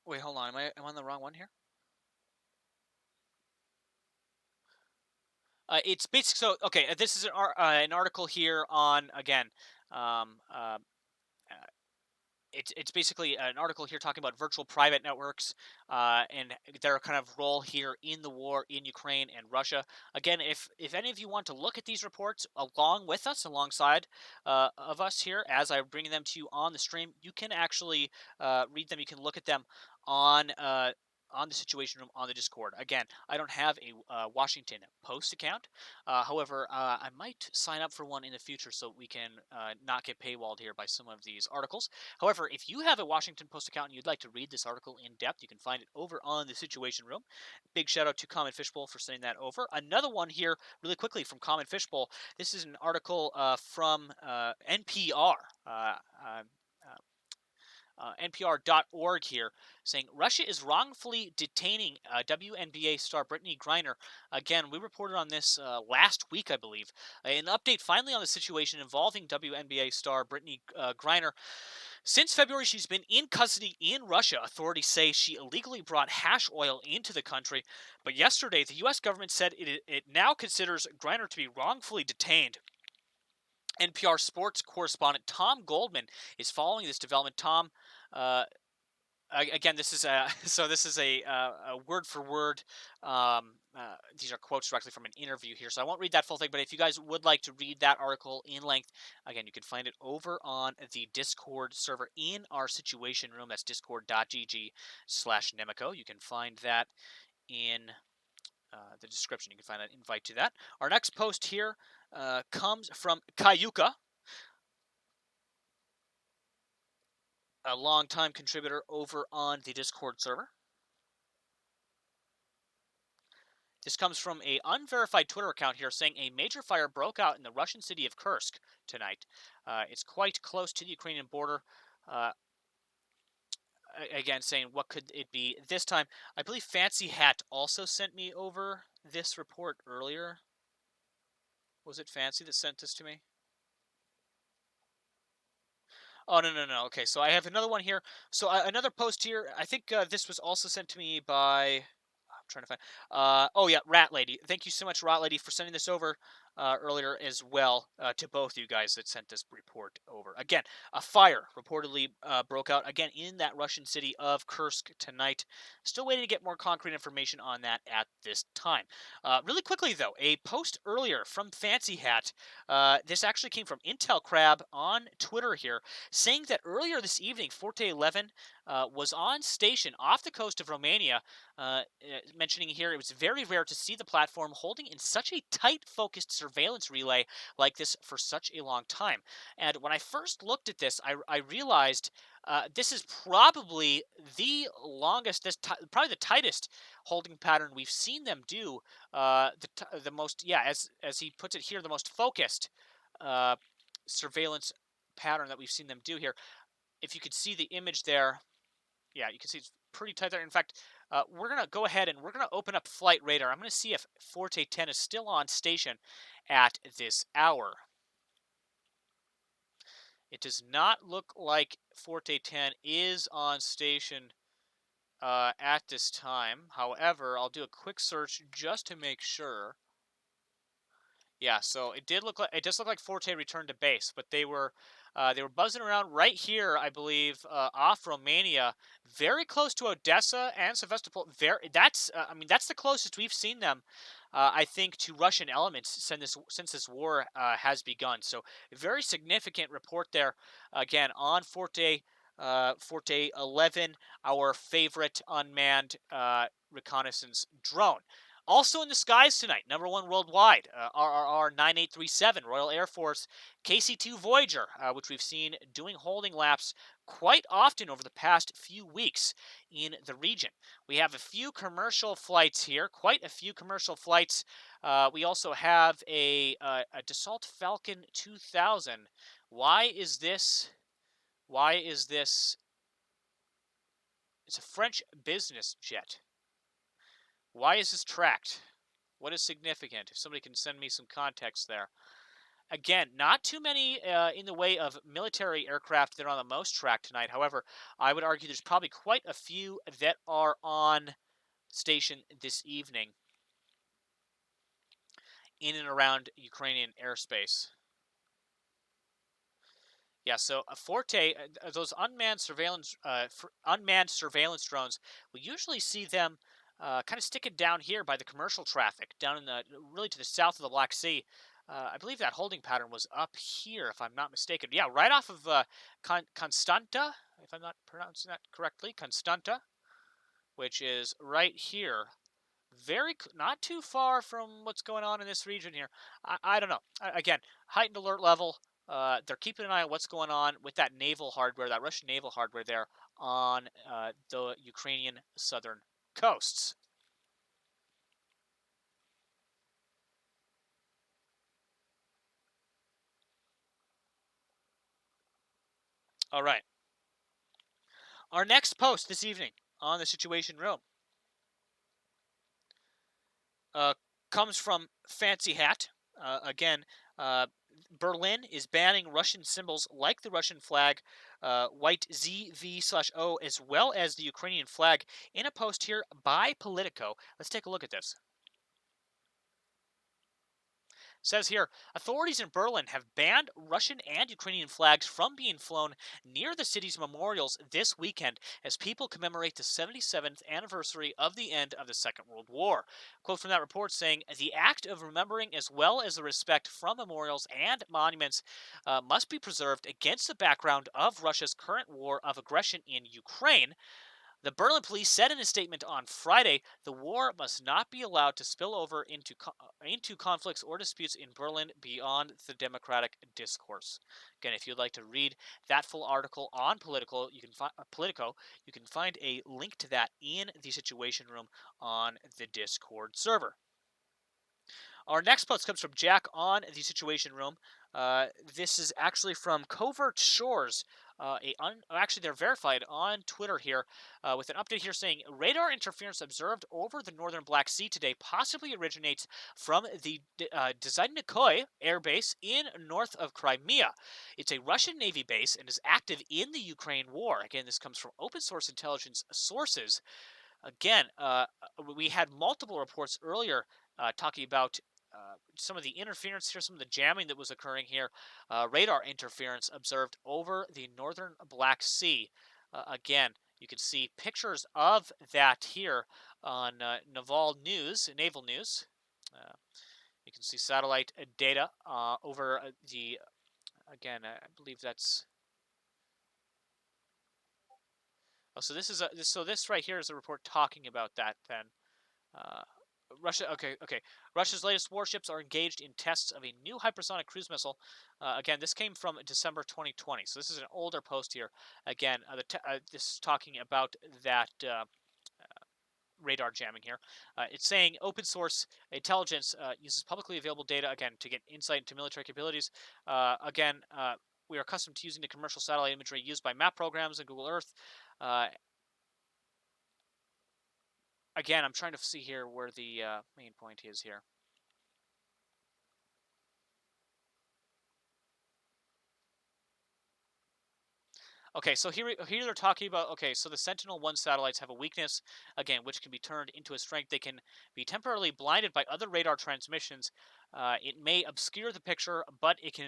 wait, hold on. Am I on the wrong one here? It's basically so. Okay, this is an article here on again. Um, uh, it's basically an article here talking about virtual private networks and their kind of role here in the war in Ukraine and Russia. Again, if any of you want to look at these reports along with us, alongside of us here, as I'm bringing them to you on the stream, you can actually read them. You can look at them on the Situation Room on the Discord. Again, I don't have a Washington Post account. However, I might sign up for one in the future so we can not get paywalled here by some of these articles. However, if you have a Washington Post account and you'd like to read this article in depth, you can find it over on the Situation Room. Big shout out to Common Fishbowl for sending that over. Another one here, really quickly, from Common Fishbowl. This is an article from NPR. NPR.org here, saying Russia is wrongfully detaining WNBA star Brittany Griner. Again, we reported on this last week, I believe. An update finally on the situation involving WNBA star Brittany Griner. Since February, she's been in custody in Russia. Authorities say she illegally brought hash oil into the country. But yesterday, the U.S. government said it now considers Griner to be wrongfully detained. NPR sports correspondent Tom Goldman is following this development. Tom, uh, again, this is a this is a word for word. These are quotes directly from an interview here, so I won't read that full thing. But if you guys would like to read that article in length, again, you can find it over on the Discord server in our Situation Room. That's discord.gg/Nemico. You can find that in the description. You can find an invite to that. Our next post here comes from Kayuka, a longtime contributor over on the Discord server. This comes from an unverified Twitter account here saying a major fire broke out in the Russian city of Kursk tonight. It's quite close to the Ukrainian border. Uh, Again, saying what could it be this time? I believe Fancy Hat also sent me over this report earlier. Was it Fancy that sent this to me? Oh, no. Okay, so I have another one here. So another post here. I think this was also sent to me by. I'm trying to find. Oh yeah, Rat Lady. Thank you so much, Rat Lady, for sending this over earlier as well to both you guys that sent this report over. Again, a fire reportedly broke out again in that Russian city of Kursk tonight. Still waiting to get more concrete information on that at this time. Really quickly though, a post earlier from Fancy Hat. This actually came from Intel Crab on Twitter here, saying that earlier this evening, Forte 11 was on station off the coast of Romania, mentioning here it was very rare to see the platform holding in such a tight focused surveillance relay like this for such a long time. And when I first looked at this, I realized this is probably the longest, probably the tightest holding pattern we've seen them do. The most, yeah, as he puts it here, the most focused surveillance pattern that we've seen them do here. If you could see the image there, yeah, you can see it's pretty tight there. In fact, we're going to go ahead and we're going to open up flight radar. I'm going to see if Forte 10 is still on station at this hour. It does not look like Forte 10 is on station at this time. However, I'll do a quick search just to make sure. Yeah, so it does look like Forte returned to base, but they were buzzing around right here, I believe, off Romania, very close to Odessa and Sevastopol. I mean, that's the closest we've seen them, I think, to Russian elements since this war has begun. So, very significant report there again on Forte. Forte 11, our favorite unmanned reconnaissance drone. Also in the skies tonight, number one worldwide, RRR 9837, Royal Air Force KC-2 Voyager, which we've seen doing holding laps quite often over the past few weeks in the region. We have a few commercial flights here, quite a few commercial flights. We also have a Dassault Falcon 2000. Why is this? It's a French business jet. Why is this tracked? What is significant? If somebody can send me some context there. Again, not too many in the way of military aircraft that are on the most track tonight. However, I would argue there's probably quite a few that are on station this evening in and around Ukrainian airspace. Yeah, so Forte, those unmanned surveillance drones, we usually see them kind of sticking down here by the commercial traffic, down in the really to the south of the Black Sea. I believe that holding pattern was up here, if I'm not mistaken. Yeah, right off of Constanta, if I'm not pronouncing that correctly, Constanta, which is right here. Not too far from what's going on in this region here. I don't know. Again, heightened alert level. They're keeping an eye on what's going on with that naval hardware, that Russian naval hardware there on the Ukrainian southern coasts. All right. Our next post this evening on the Situation Room comes from Fancy Hat. Again, uh, Berlin is banning Russian symbols like the Russian flag, white ZV/O, as well as the Ukrainian flag, in a post here by Politico. Let's take a look at this. Says here, authorities in Berlin have banned Russian and Ukrainian flags from being flown near the city's memorials this weekend as people commemorate the 77th anniversary of the end of the Second World War. Quote from that report saying, the act of remembering as well as the respect from memorials and monuments must be preserved against the background of Russia's current war of aggression in Ukraine. The Berlin police said in a statement on Friday the war must not be allowed to spill over into conflicts or disputes in Berlin beyond the democratic discourse. Again, if you'd like to read that full article on Politico, you can find a link to that in the Situation Room on the Discord server. Our next post comes from Jack on the Situation Room. This is actually from Covert Shores. Actually, they're verified on Twitter here with an update here saying radar interference observed over the northern Black Sea today possibly originates from the Dzhanykoy air base in north of Crimea. It's a Russian Navy base and is active in the Ukraine war. Again, this comes from open source intelligence sources. Again, we had multiple reports earlier talking about some of the interference here, some of the jamming that was occurring here, radar interference observed over the northern Black Sea. Again, you can see pictures of that here on Naval News, Naval News. You can see satellite data over the, again, I believe that's. Oh, so this is so this right here is a report talking about that then. Uh, Russia. Okay. Russia's latest warships are engaged in tests of a new hypersonic cruise missile. Again, this came from December 2020, so this is an older post here. Again, this is talking about that radar jamming here. It's saying open source intelligence uses publicly available data again to get insight into military capabilities. Again. We are accustomed to using the commercial satellite imagery used by map programs and Google Earth. Again, I'm trying to see here where the main point is here. Okay, so here they're talking about, okay, so the Sentinel-1 satellites have a weakness, again, which can be turned into a strength. They can be temporarily blinded by other radar transmissions. It may obscure the picture, but it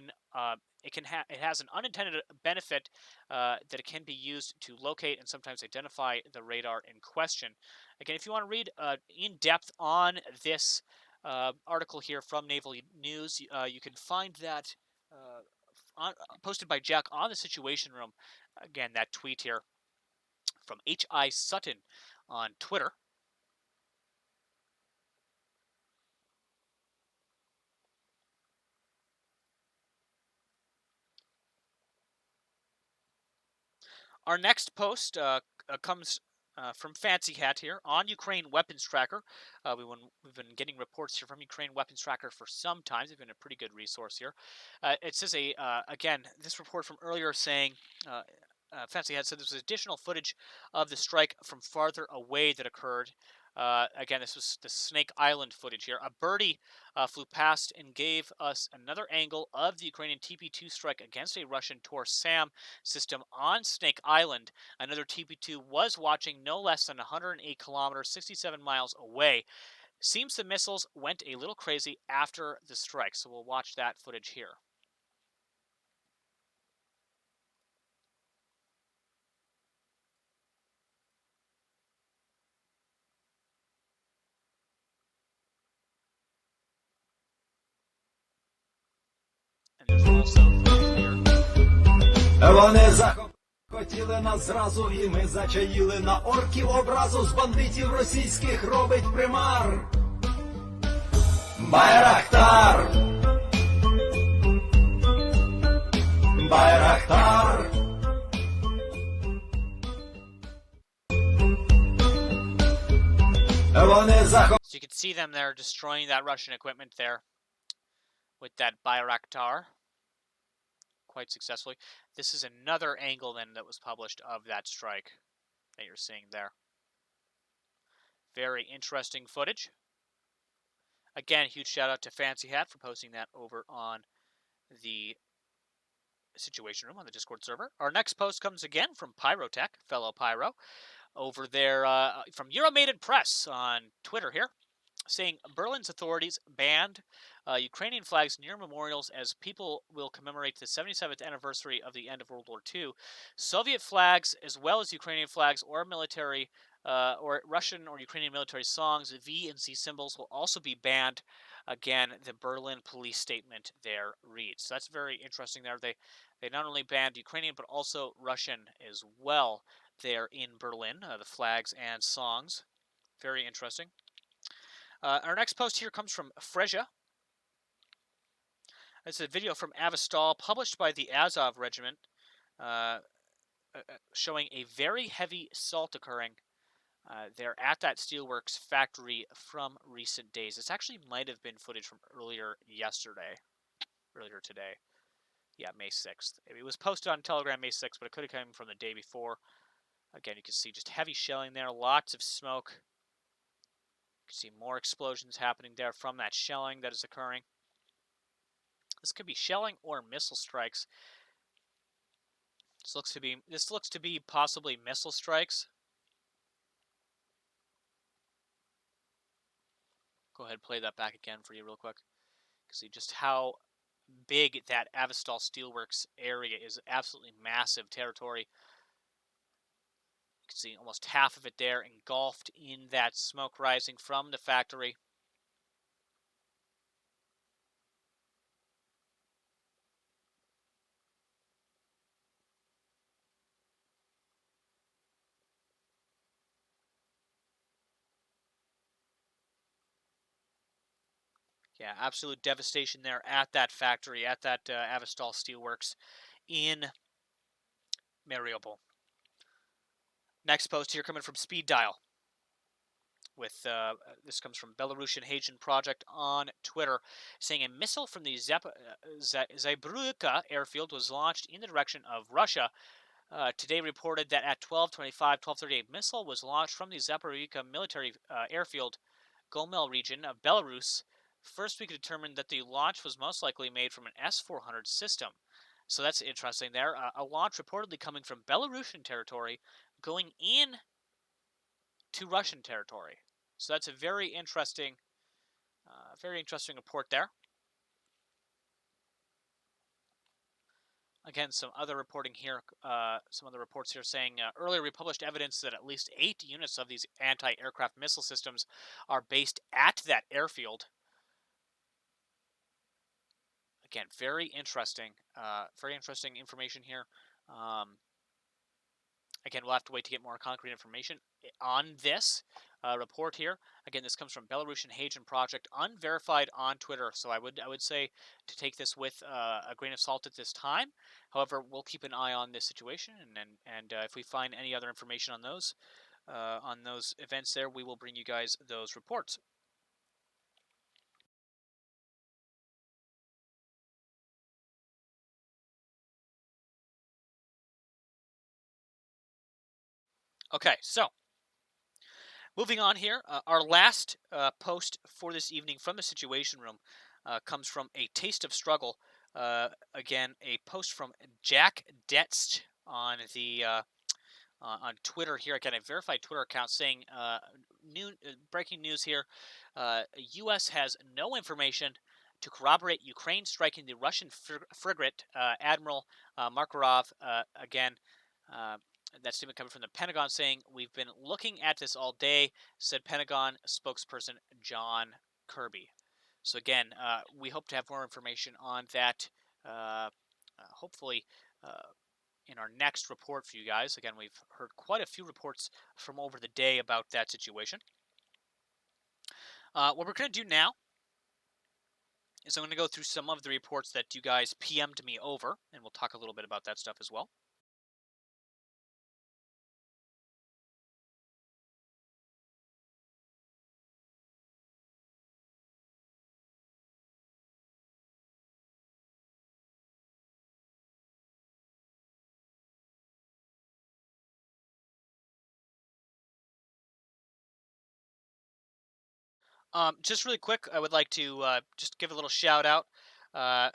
has an unintended benefit that it can be used to locate and sometimes identify the radar in question. Again, if you want to read in depth on this article here from Naval News, you can find that posted by Jack on the Situation Room. Again, that tweet here from H.I. Sutton on Twitter. Our next post comes from Fancy Hat here on Ukraine Weapons Tracker. We've been getting reports here from Ukraine Weapons Tracker for some time. They've been a pretty good resource here. It says again, this report from earlier saying Fancy Hat said there was additional footage of the strike from farther away that occurred. Again, this was the Snake Island footage here. A birdie flew past and gave us another angle of the Ukrainian TP2 strike against a Russian Tor-SAM system on Snake Island. Another TP2 was watching no less than 108 kilometers, 67 miles away. Seems the missiles went a little crazy after the strike, so we'll watch that footage here. And there's also footage here. Вони захотіли нас зразу, і ми зачаїли на орків образу. З бандитів російських робить примар. Байрактар. Байрактар. Вони захотіли. So you can see them there destroying that Russian equipment there with that Bayraktar quite successfully. This is another angle then that was published of that strike. that you're seeing there. Very interesting footage. Again, huge shout out to Fancy Hat for posting that over on the Situation Room on the Discord server. Our next post comes again from Pyrotech, fellow Pyro, over there from Euromated Press on Twitter here, saying Berlin's authorities banned Ukrainian flags near memorials as people will commemorate the 77th anniversary of the end of World War II. Soviet flags, as well as Ukrainian flags or military or Russian or Ukrainian military songs, V and Z symbols will also be banned. Again, the Berlin police statement there reads. So that's very interesting there. They not only banned Ukrainian, but also Russian as well there in Berlin, the flags and songs. Very interesting. Our next post here comes from Freja. It's a video from Avastal published by the Azov Regiment showing a very heavy assault occurring there at that steelworks factory from recent days. This actually might have been footage from earlier today. Yeah, May 6th. It was posted on Telegram May 6th, but it could have come from the day before. Again, you can see just heavy shelling there, lots of smoke. You can see more explosions happening there from that shelling that is occurring. This could be shelling or missile strikes. This looks to be possibly missile strikes. Go ahead and play that back again for you real quick. You can see just how big that Avastal Steelworks area is. Absolutely massive territory. You can see almost half of it there engulfed in that smoke rising from the factory. Yeah, absolute devastation there at that factory, at that Avastal Steelworks in Mariupol. Next post here coming from Speed Dial. With this comes from Belarusian Hagen Project on Twitter, saying a missile from the Zabruka airfield was launched in the direction of Russia. Today reported that at 12:25, 12:38, missile was launched from the Zaporizhzhia military airfield, Gomel region of Belarus. First, we could determine that the launch was most likely made from an S-400 system. So that's interesting there. A launch reportedly coming from Belarusian territory, going in to Russian territory. So that's a very interesting report there. Again, some other reporting here, some other reports here saying earlier we published evidence that at least 8 units of these anti-aircraft missile systems are based at that airfield. Again, very interesting information here. Again, we'll have to wait to get more concrete information on this report here. Again, this comes from Belarusian Hagen Project, unverified on Twitter. So I would say to take this with a grain of salt at this time. However, we'll keep an eye on this situation, and if we find any other information on those events there, we will bring you guys those reports. Okay, so moving on here, our last post for this evening from the Situation Room comes from A Taste of Struggle. Again, a post from Jack Detst on the on Twitter here. Again, a verified Twitter account saying breaking news here. U.S. has no information to corroborate Ukraine striking the Russian frigate Admiral Makarov. Again, that statement coming from the Pentagon saying, "We've been looking at this all day," said Pentagon spokesperson John Kirby. So again, we hope to have more information on that, hopefully in our next report for you guys. Again, we've heard quite a few reports from over the day about that situation. What we're going to do now is I'm going to go through some of the reports that you guys PM'd me over, and we'll talk a little bit about that stuff as well. Just really quick, I would like to just give a little shout out.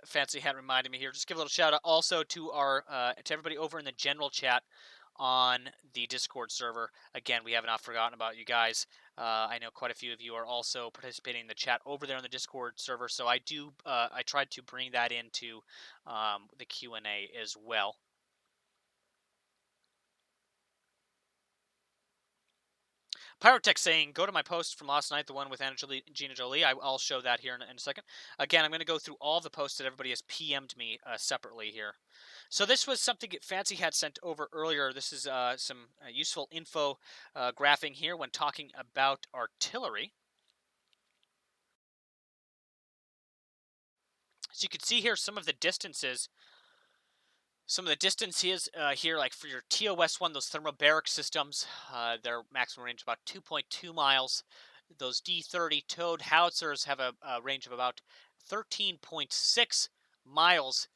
Fancy Hat reminded me here. Just give a little shout out also to our to everybody over in the general chat on the Discord server. Again, we have not forgotten about you guys. I know quite a few of you are also participating in the chat over there on the Discord server. So I tried to bring that into the Q&A as well. Pyrotech saying, go to my post from last night, the one with Gina Jolie. I'll show that here in a second. Again, I'm going to go through all the posts that everybody has PM'd me separately here. So this was something that Fancy had sent over earlier. This is some useful info graphing here when talking about artillery. So you can see here some of the distances. Some of the distances here, like for your TOS-1, those thermobaric systems, their maximum range about 2.2 miles. Those D-30 towed howitzers have a range of about 13.6 miles.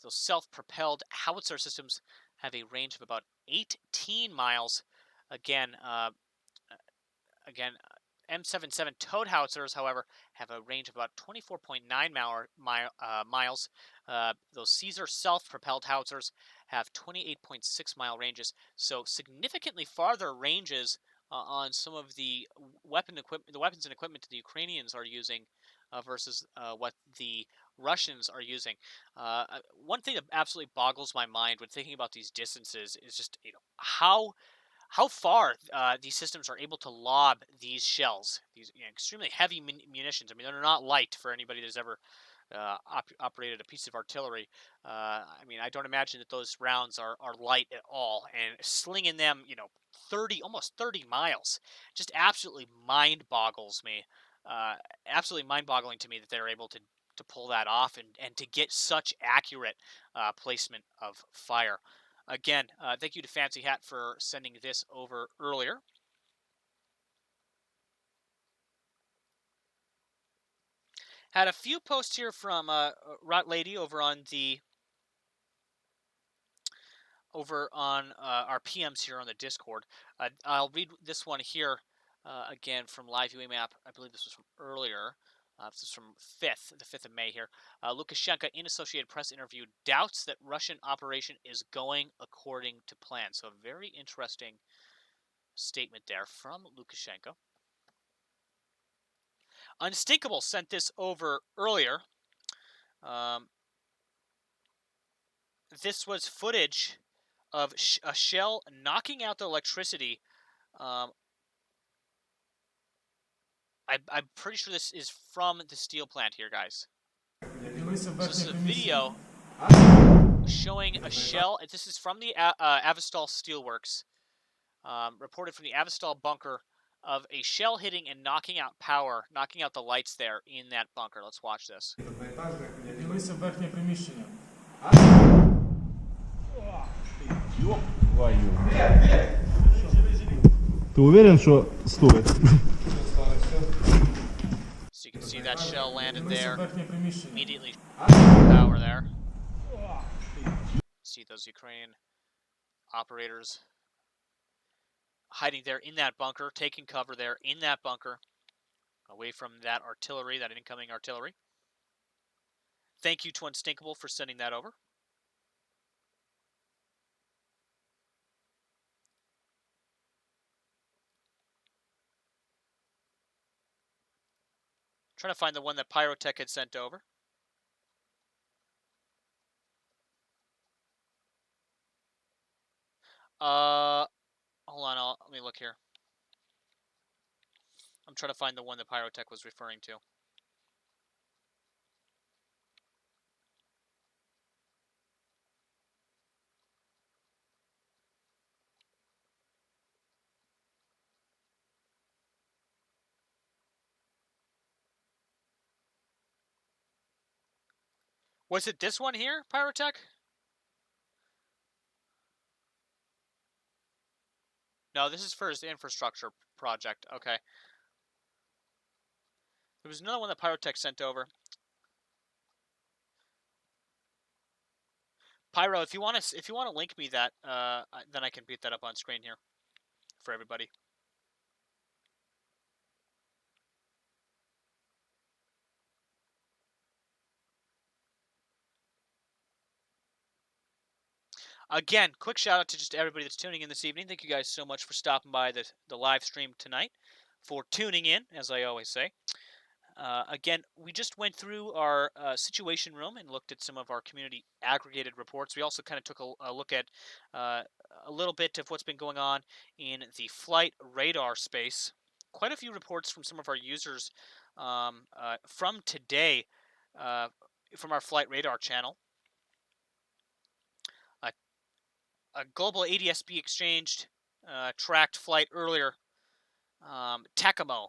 Those self-propelled howitzer systems have a range of about 18 miles. Again, M77 towed howitzers, however, have a range of about 24.9 miles. Those Caesar self-propelled howitzers have 28.6 mile ranges, so significantly farther ranges on some of the weapons and equipment the Ukrainians are using versus what the Russians are using. One thing that absolutely boggles my mind when thinking about these distances is just how far these systems are able to lob these shells, these extremely heavy munitions. I mean, they're not light for anybody that's ever operated a piece of artillery. I mean, I don't imagine that those rounds are light at all. And slinging them, almost 30 miles, just absolutely mind boggles me. Absolutely mind boggling to me that they're able to pull that off and to get such accurate placement of fire. Again, thank you to Fancy Hat for sending this over earlier. Had a few posts here from Rot Lady over on our PMs here on the Discord. I'll read this one here again from Live UA Map. I believe this was from earlier. This is from the 5th of May here. Lukashenko in Associated Press interview doubts that Russian operation is going according to plan. So a very interesting statement there from Lukashenko. Unstinkable sent this over earlier. This was footage of a shell knocking out the electricity. I'm pretty sure this is from the steel plant here, guys. So this is a video showing a shell. This is from the Azov Steelworks, reported from the Azov bunker of a shell hitting and knocking out power, knocking out the lights there in that bunker. Let's watch this. Ты уверен, что стоит? So you can see that shell landed there, immediately power there. See those Ukrainian operators hiding there in that bunker, taking cover there in that bunker, away from that artillery, that incoming artillery. Thank you to Unstinkable for sending that over. Trying to find the one that Pyrotech had sent over. Hold on, let me look here. I'm trying to find the one that Pyrotech was referring to. Was it this one here, Pyrotech? No, this is for his infrastructure project. Okay. There was another one that Pyrotech sent over. Pyro, if you want to link me that, then I can beat that up on screen here for everybody. Again, quick shout out to just everybody that's tuning in this evening. Thank you guys so much for stopping by the live stream tonight, for tuning in, as I always say. Again, we just went through our situation room and looked at some of our community aggregated reports. We also kind of took a look at a little bit of what's been going on in the flight radar space. Quite a few reports from some of our users from today from our flight radar channel. A global ADSB exchanged tracked flight earlier. Takamo.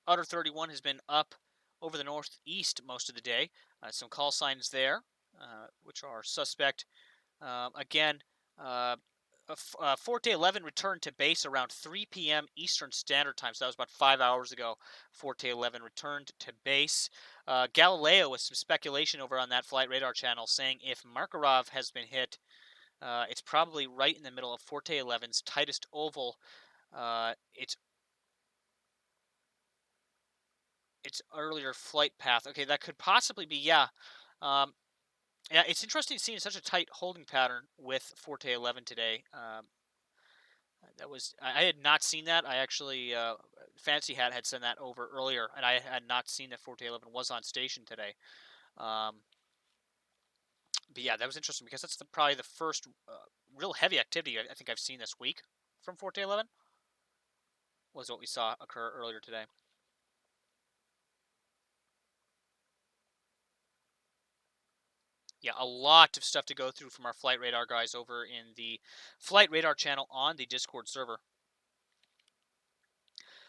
Utter 31 has been up over the northeast most of the day. Some call signs there, which are suspect. Again, Forte 11 returned to base around 3 p.m. Eastern Standard Time, so that was about 5 hours ago. Forte 11 returned to base. Galileo, with some speculation over on that flight radar channel, saying if Markarov has been hit, it's probably right in the middle of Forte 11's tightest oval. Its earlier flight path. Okay, that could possibly be, yeah. Yeah, it's interesting seeing such a tight holding pattern with Forte 11 today. I had not seen that. I actually, Fancy Hat had sent that over earlier, and I had not seen that Forte 11 was on station today. But yeah, that was interesting because that's probably the first real heavy activity I think I've seen this week from Forte 11. Was what we saw occur earlier today. Yeah, a lot of stuff to go through from our flight radar guys over in the flight radar channel on the Discord server.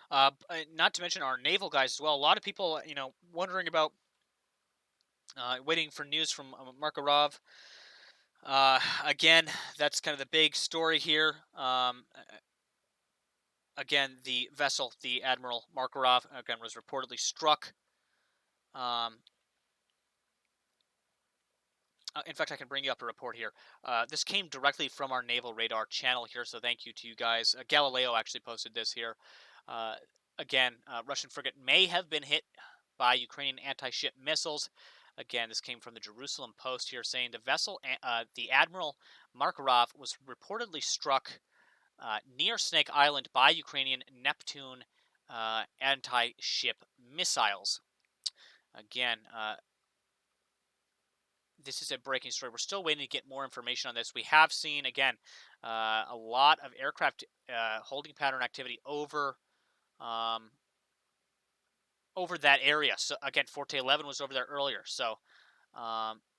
Not to mention our naval guys as well. A lot of people, wondering about, waiting for news from Markarov. Again, that's kind of the big story here. Again, the vessel, the Admiral Markarov, again, was reportedly struck. In fact, I can bring you up a report here. This came directly from our naval radar channel here, so thank you to you guys. Galileo actually posted this here. Again, Russian frigate may have been hit by Ukrainian anti-ship missiles. Again, this came from the Jerusalem Post here, saying the vessel, the Admiral Markarov, was reportedly struck near Snake Island by Ukrainian Neptune anti-ship missiles. Again, this is a breaking story. We're still waiting to get more information on this. We have seen, again, a lot of aircraft holding pattern activity over that area. So again, Forte 11 was over there earlier. So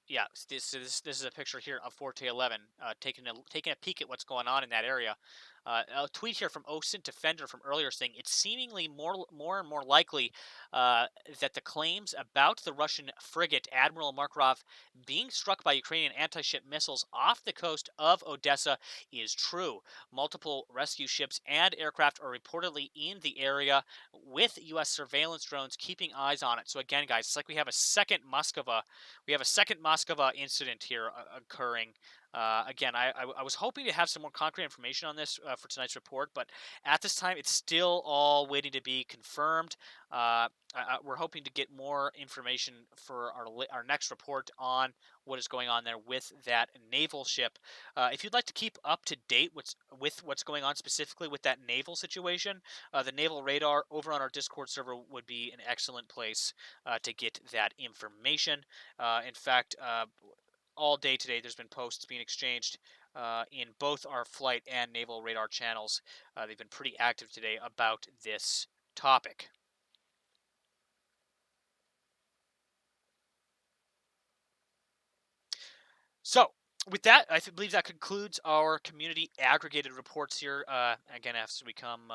yeah, this is a picture here of Forte 11 taking a peek at what's going on in that area. A tweet here from OSINT Defender from earlier saying it's seemingly more and more likely that the claims about the Russian frigate Admiral Markarov being struck by Ukrainian anti-ship missiles off the coast of Odessa is true. Multiple rescue ships and aircraft are reportedly in the area with U.S. surveillance drones keeping eyes on it. So again, guys, it's like we have a second Moskva. We have a second Moskva incident here occurring. Again, I was hoping to have some more concrete information on this for tonight's report, but at this time, it's still all waiting to be confirmed. We're hoping to get more information for our next report on what is going on there with that naval ship. If you'd like to keep up to date with what's going on specifically with that naval situation, the naval radar over on our Discord server would be an excellent place to get that information. In fact, all day today, there's been posts being exchanged in both our flight and naval radar channels. They've been pretty active today about this topic. So, with that, I believe that concludes our community aggregated reports here. Again, as we come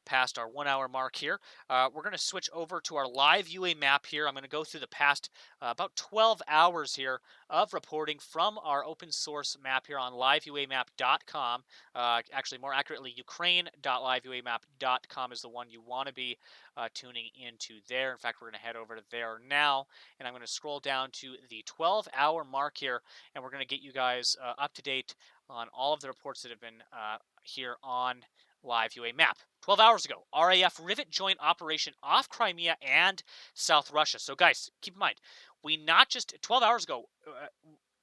past our 1 hour mark here, we're going to switch over to our live UA map here. I'm going to go through the past about 12 hours here of reporting from our open source map here on liveuamap.com. Actually, more accurately, ukraine.liveuamap.com is the one you want to be tuning into there. In fact, we're going to head over to there now, and I'm going to scroll down to the 12-hour mark here, and we're going to get you guys up to date on all of the reports that have been here on Live UA Map. 12 hours ago, RAF Rivet joint operation off Crimea and South Russia. So guys, keep in mind, we not just 12 hours ago,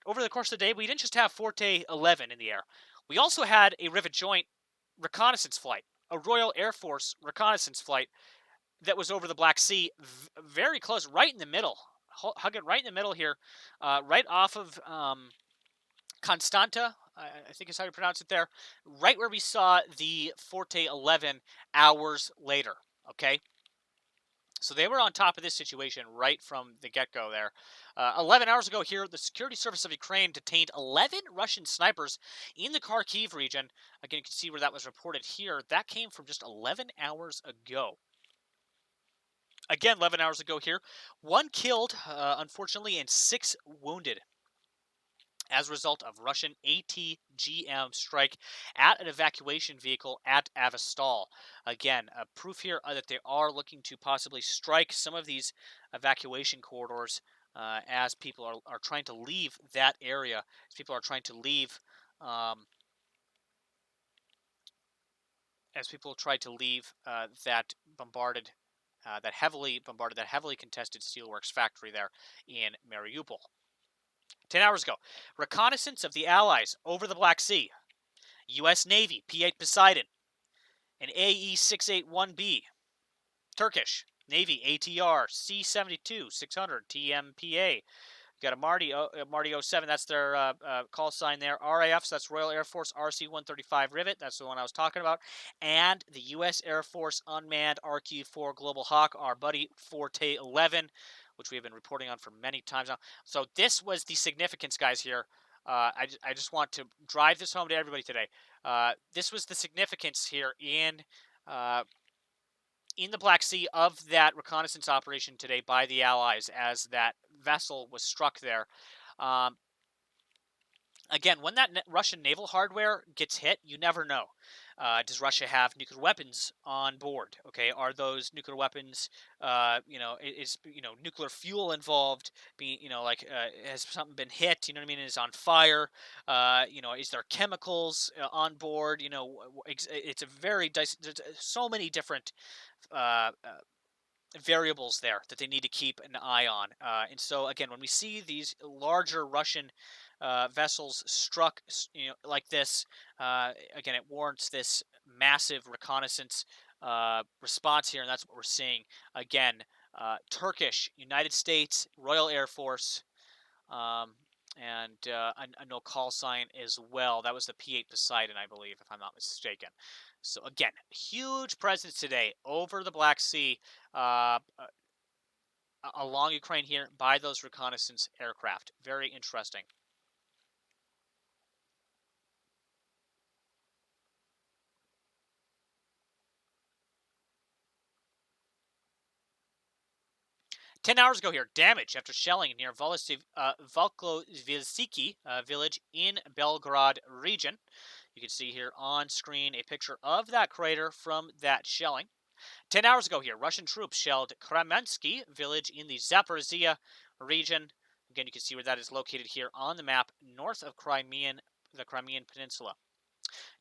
over the course of the day, we didn't just have Forte 11 in the air. We also had a Rivet Joint reconnaissance flight, a Royal Air Force reconnaissance flight that was over the Black Sea, very close, right in the middle. Hug it right in the middle here, right off of Constanta, I think is how you pronounce it there, right where we saw the Forte 11 hours later, okay? So they were on top of this situation right from the get-go there. 11 hours ago here, the Security Service of Ukraine detained 11 Russian snipers in the Kharkiv region. Again, you can see where that was reported here. That came from just 11 hours ago. Again, 11 hours ago here. 1 killed, unfortunately, and 6 wounded as a result of Russian ATGM strike at an evacuation vehicle at Avastal. Again, proof here that they are looking to possibly strike some of these evacuation corridors as people are trying to leave that area, as people are trying to leave that bombarded, that heavily contested steelworks factory there in Mariupol. 10 hours ago, reconnaissance of the Allies over the Black Sea. U.S. Navy P-8 Poseidon, an AE-681B. Turkish Navy ATR C-72 600 TMPA. Got a Marty 07, that's their call sign there. RAF, so that's Royal Air Force RC-135 Rivet, that's the one I was talking about. And the U.S. Air Force Unmanned RQ-4 Global Hawk, our buddy Forte 11, which we have been reporting on for many times now. So this was the significance, guys, here. I just want to drive this home to everybody today. This was the significance here in the Black Sea of that reconnaissance operation today by the Allies as that vessel was struck there. Again, when that Russian naval hardware gets hit, you never know. Does Russia have nuclear weapons on board? Okay, are those nuclear weapons, is nuclear fuel involved? Has something been hit? You know what I mean? Is on fire? Is there chemicals on board? It's a very there's so many different variables there that they need to keep an eye on. And so again, when we see these larger Russian vessels struck, like this, again, it warrants this massive reconnaissance response here, and that's what we're seeing. Again, Turkish, United States, Royal Air Force, and a no call sign as well. That was the P-8 Poseidon, I believe, if I'm not mistaken. So again, huge presence today over the Black Sea, along Ukraine here by those reconnaissance aircraft. Very interesting. Ten hours ago here, damage after shelling near Volklovsky village in Belgrade region. You can see here on screen a picture of that crater from that shelling. 10 hours ago here, Russian troops shelled Kremenski village in the Zaporizhia region. Again, you can see where that is located here on the map, north of the Crimean Peninsula.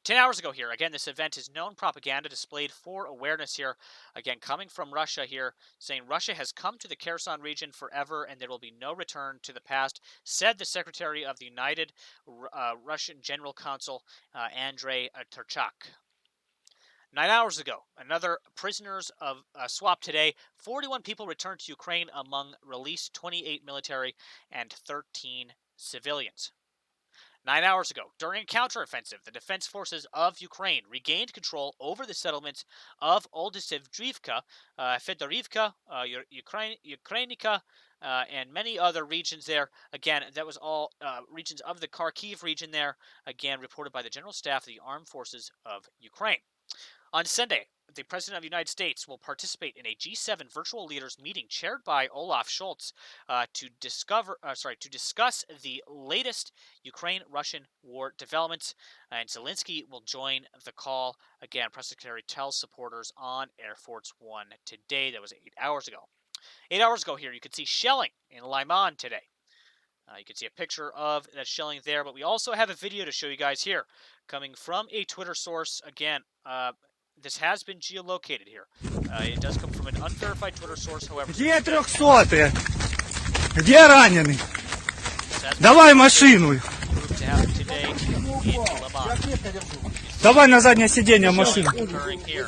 10 hours ago here, again, this event is known propaganda displayed for awareness here. Again, coming from Russia here, saying Russia has come to the Kherson region forever and there will be no return to the past, said the Secretary of the United Russian General Council, Andrei Turchak. 9 hours ago, another prisoners of swap today. 41 people returned to Ukraine among released 28 military and 13 civilians. 9 hours ago, during a counteroffensive, the defense forces of Ukraine regained control over the settlements of Odessa, Fedorivka, Ukrainica, and many other regions there. Again, that was all regions of the Kharkiv region there, again, reported by the General Staff of the Armed Forces of Ukraine. On Sunday, the President of the United States will participate in a G7 virtual leaders meeting chaired by Olaf Scholz to discuss the latest Ukraine-Russian war developments. And Zelensky will join the call. Again, Press Secretary tells supporters on Air Force One today. That was 8 hours ago. 8 hours ago here, you can see shelling in Lyman today. You can see a picture of that shelling there, but we also have a video to show you guys here, coming from a Twitter source. Again, this has been geolocated here. It does come from an unverified Twitter source, however. Где 300? Где раненый? as Давай машину. proved to happen today in Lemon. Давай на заднее сиденье машину. Occurring here.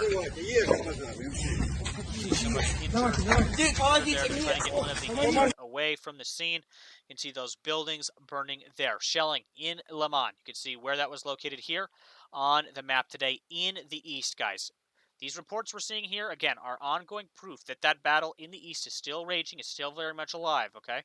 Some Russian interns there to try to get one of the engines away from the scene. You can see those buildings burning there. Shelling in Lemon. You can see where that was located here on the map today in the east, guys. These reports we're seeing here, again, are ongoing proof that that battle in the east is still raging, is still very much alive, okay?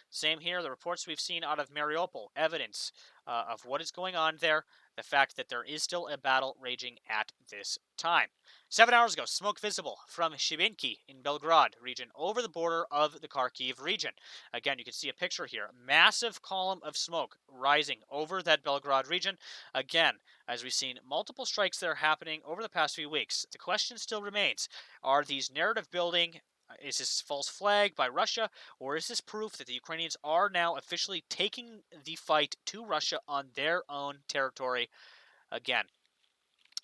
Same here, the reports we've seen out of Mariupol, evidence of what is going on there, the fact that there is still a battle raging at this time. 7 hours ago, smoke visible from Shibinki in Belgrade region over the border of the Kharkiv region. Again, you can see a picture here. Massive column of smoke rising over that Belgrade region. Again, as we've seen multiple strikes that are happening over the past few weeks, the question still remains, are these narrative building, is this false flag by Russia, or is this proof that the Ukrainians are now officially taking the fight to Russia on their own territory again?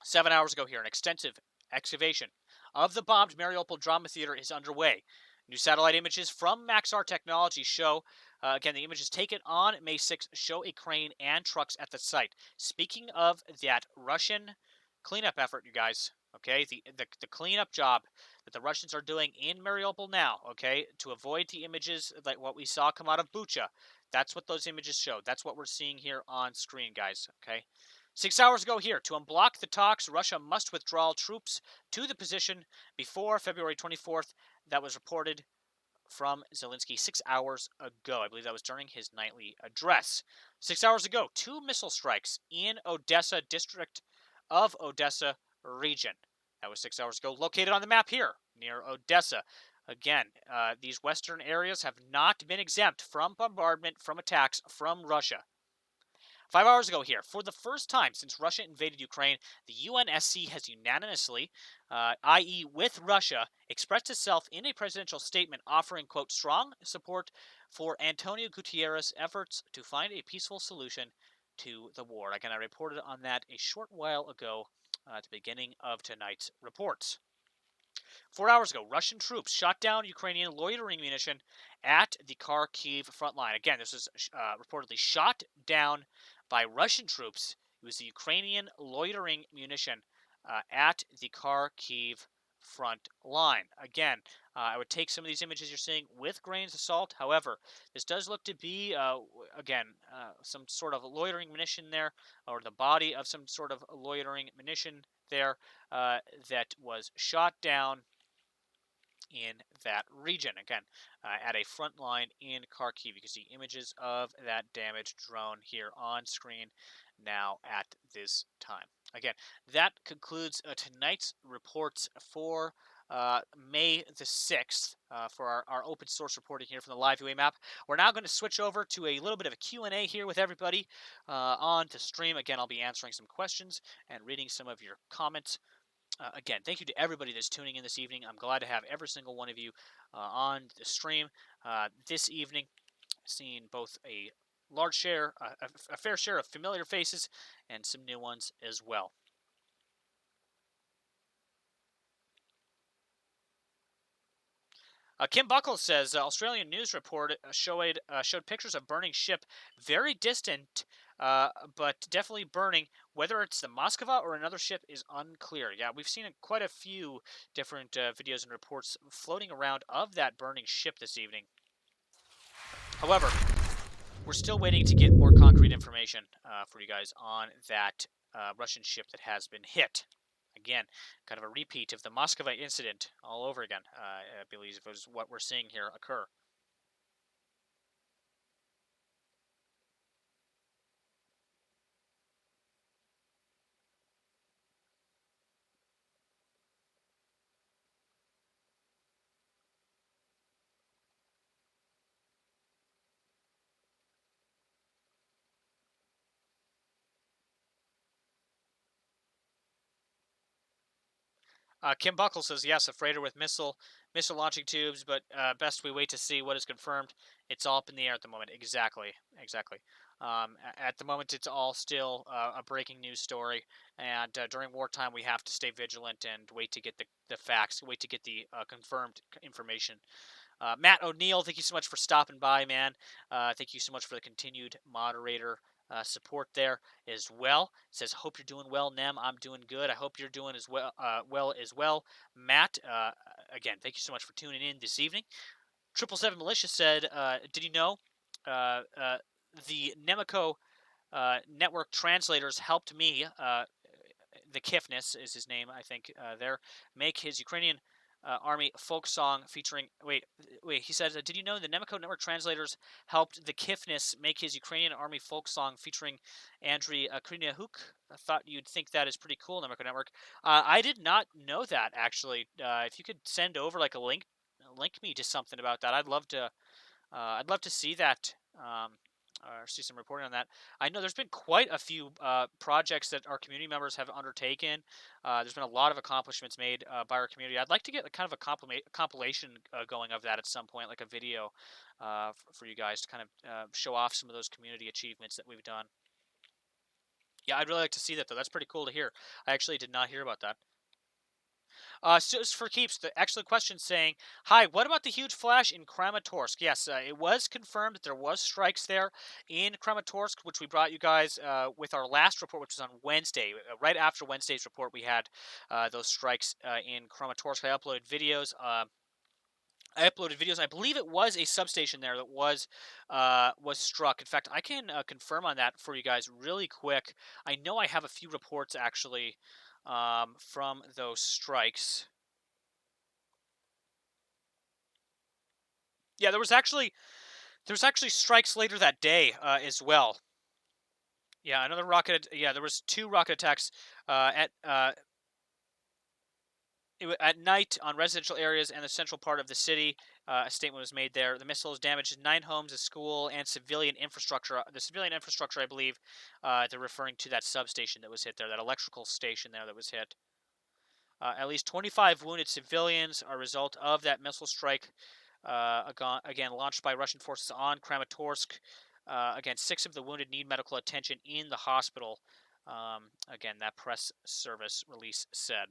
7 hours ago here, an extensive excavation of the bombed Mariupol drama theater is underway. New satellite images from Maxar Technology show, again, the images taken on May 6th show a crane and trucks at the site. Speaking of that Russian cleanup effort, you guys, okay, the cleanup job that the Russians are doing in Mariupol now, okay, to avoid the images like what we saw come out of Bucha. That's what those images show. That's what we're seeing here on screen, guys, okay? 6 hours ago here, to unblock the talks, Russia must withdraw troops to the position before February 24th. That was reported from Zelensky 6 hours ago. I believe that was during his nightly address. 6 hours ago, 2 missile strikes in Odessa district of Odessa region. That was 6 hours ago, located on the map here near Odessa. Again, these western areas have not been exempt from bombardment, from attacks from Russia. 5 hours ago here, for the first time since Russia invaded Ukraine, the UNSC has unanimously, i.e. with Russia, expressed itself in a presidential statement offering, quote, strong support for Antonio Guterres' efforts to find a peaceful solution to the war. Again, I reported on that a short while ago at the beginning of tonight's reports. 4 hours ago, Russian troops shot down Ukrainian loitering munition at the Kharkiv front line. Again, this was reportedly shot down by Russian troops. It was the Ukrainian loitering munition at the Kharkiv front line. Again, I would take some of these images you're seeing with grains of salt. However, this does look to be, again, some sort of loitering munition there, or the body of some sort of loitering munition there that was shot down in that region. Again, at a front line in Kharkiv. You can see images of that damaged drone here on screen now at this time. Again, that concludes tonight's reports for May the 6th for our open source reporting here from the live UA map. We're now going to switch over to a little bit of a Q&A here with everybody on the stream. Again, I'll be answering some questions and reading some of your comments. Again, thank you to everybody that's tuning in this evening. I'm glad to have every single one of you on the stream this evening. Seeing both a large share, a fair share of familiar faces and some new ones as well. Kim Buckles says, Australian news report showed pictures of burning ship very distant, but definitely burning. Whether it's the Moskva or another ship is unclear. Yeah, we've seen quite a few different videos and reports floating around of that burning ship this evening. However, we're still waiting to get more concrete information for you guys on that Russian ship that has been hit. Again, kind of a repeat of the Moskva incident all over again, I believe is what we're seeing here occur. Kim Buckle says, yes, a freighter with missile launching tubes, but best we wait to see what is confirmed. It's all up in the air at the moment. Exactly. At the moment, it's all still a breaking news story, and during wartime, we have to stay vigilant and wait to get the facts, wait to get the confirmed information Matt O'Neill, thank you so much for stopping by, man. Thank you so much for the continued moderator support there as well. It says, hope you're doing well, Nem. I'm doing good. I hope you're doing as well as well. Matt, again, thank you so much for tuning in this evening. 777 Militia said, did you know the Nemico Network translators helped me, the Kifnis is his name, I think, there, make his Ukrainian Army folk song featuring. Wait. He said, did you know the Nemico Network translators helped the Kifnis make his Ukrainian Army folk song featuring Andriy Kryniahuk? I thought you'd think that is pretty cool, Nemico Network. I did not know that, actually. If you could send over like a link me to something about that, I'd love to. I'd love to see that. Or see some reporting on that. I know there's been quite a few projects that our community members have undertaken. There's been a lot of accomplishments made by our community. I'd like to get kind of a compilation going of that at some point, like a video for you guys to kind of show off some of those community achievements that we've done. Yeah, I'd really like to see that, though. That's pretty cool to hear. I actually did not hear about that. So for keeps, the excellent question saying, hi, what about the huge flash in Kramatorsk? Yes, it was confirmed that there was strikes there in Kramatorsk, which we brought you guys with our last report, which was on Wednesday. Right after Wednesday's report, we had those strikes in Kramatorsk. I uploaded videos. I believe it was a substation there that was struck. In fact, I can confirm on that for you guys really quick. I know I have a few reports actually from those strikes. Yeah, there was actually strikes later that day as well. Yeah, another rocket. Yeah, there was 2 rocket attacks at night on residential areas and the central part of the city. A statement was made there. The missiles damaged 9 homes, a school, and civilian infrastructure. The civilian infrastructure, I believe, they're referring to that substation that was hit there, that electrical station there that was hit. At least 25 wounded civilians are a result of that missile strike, again, launched by Russian forces on Kramatorsk. Again, 6 of the wounded need medical attention in the hospital. Again, that press service release said.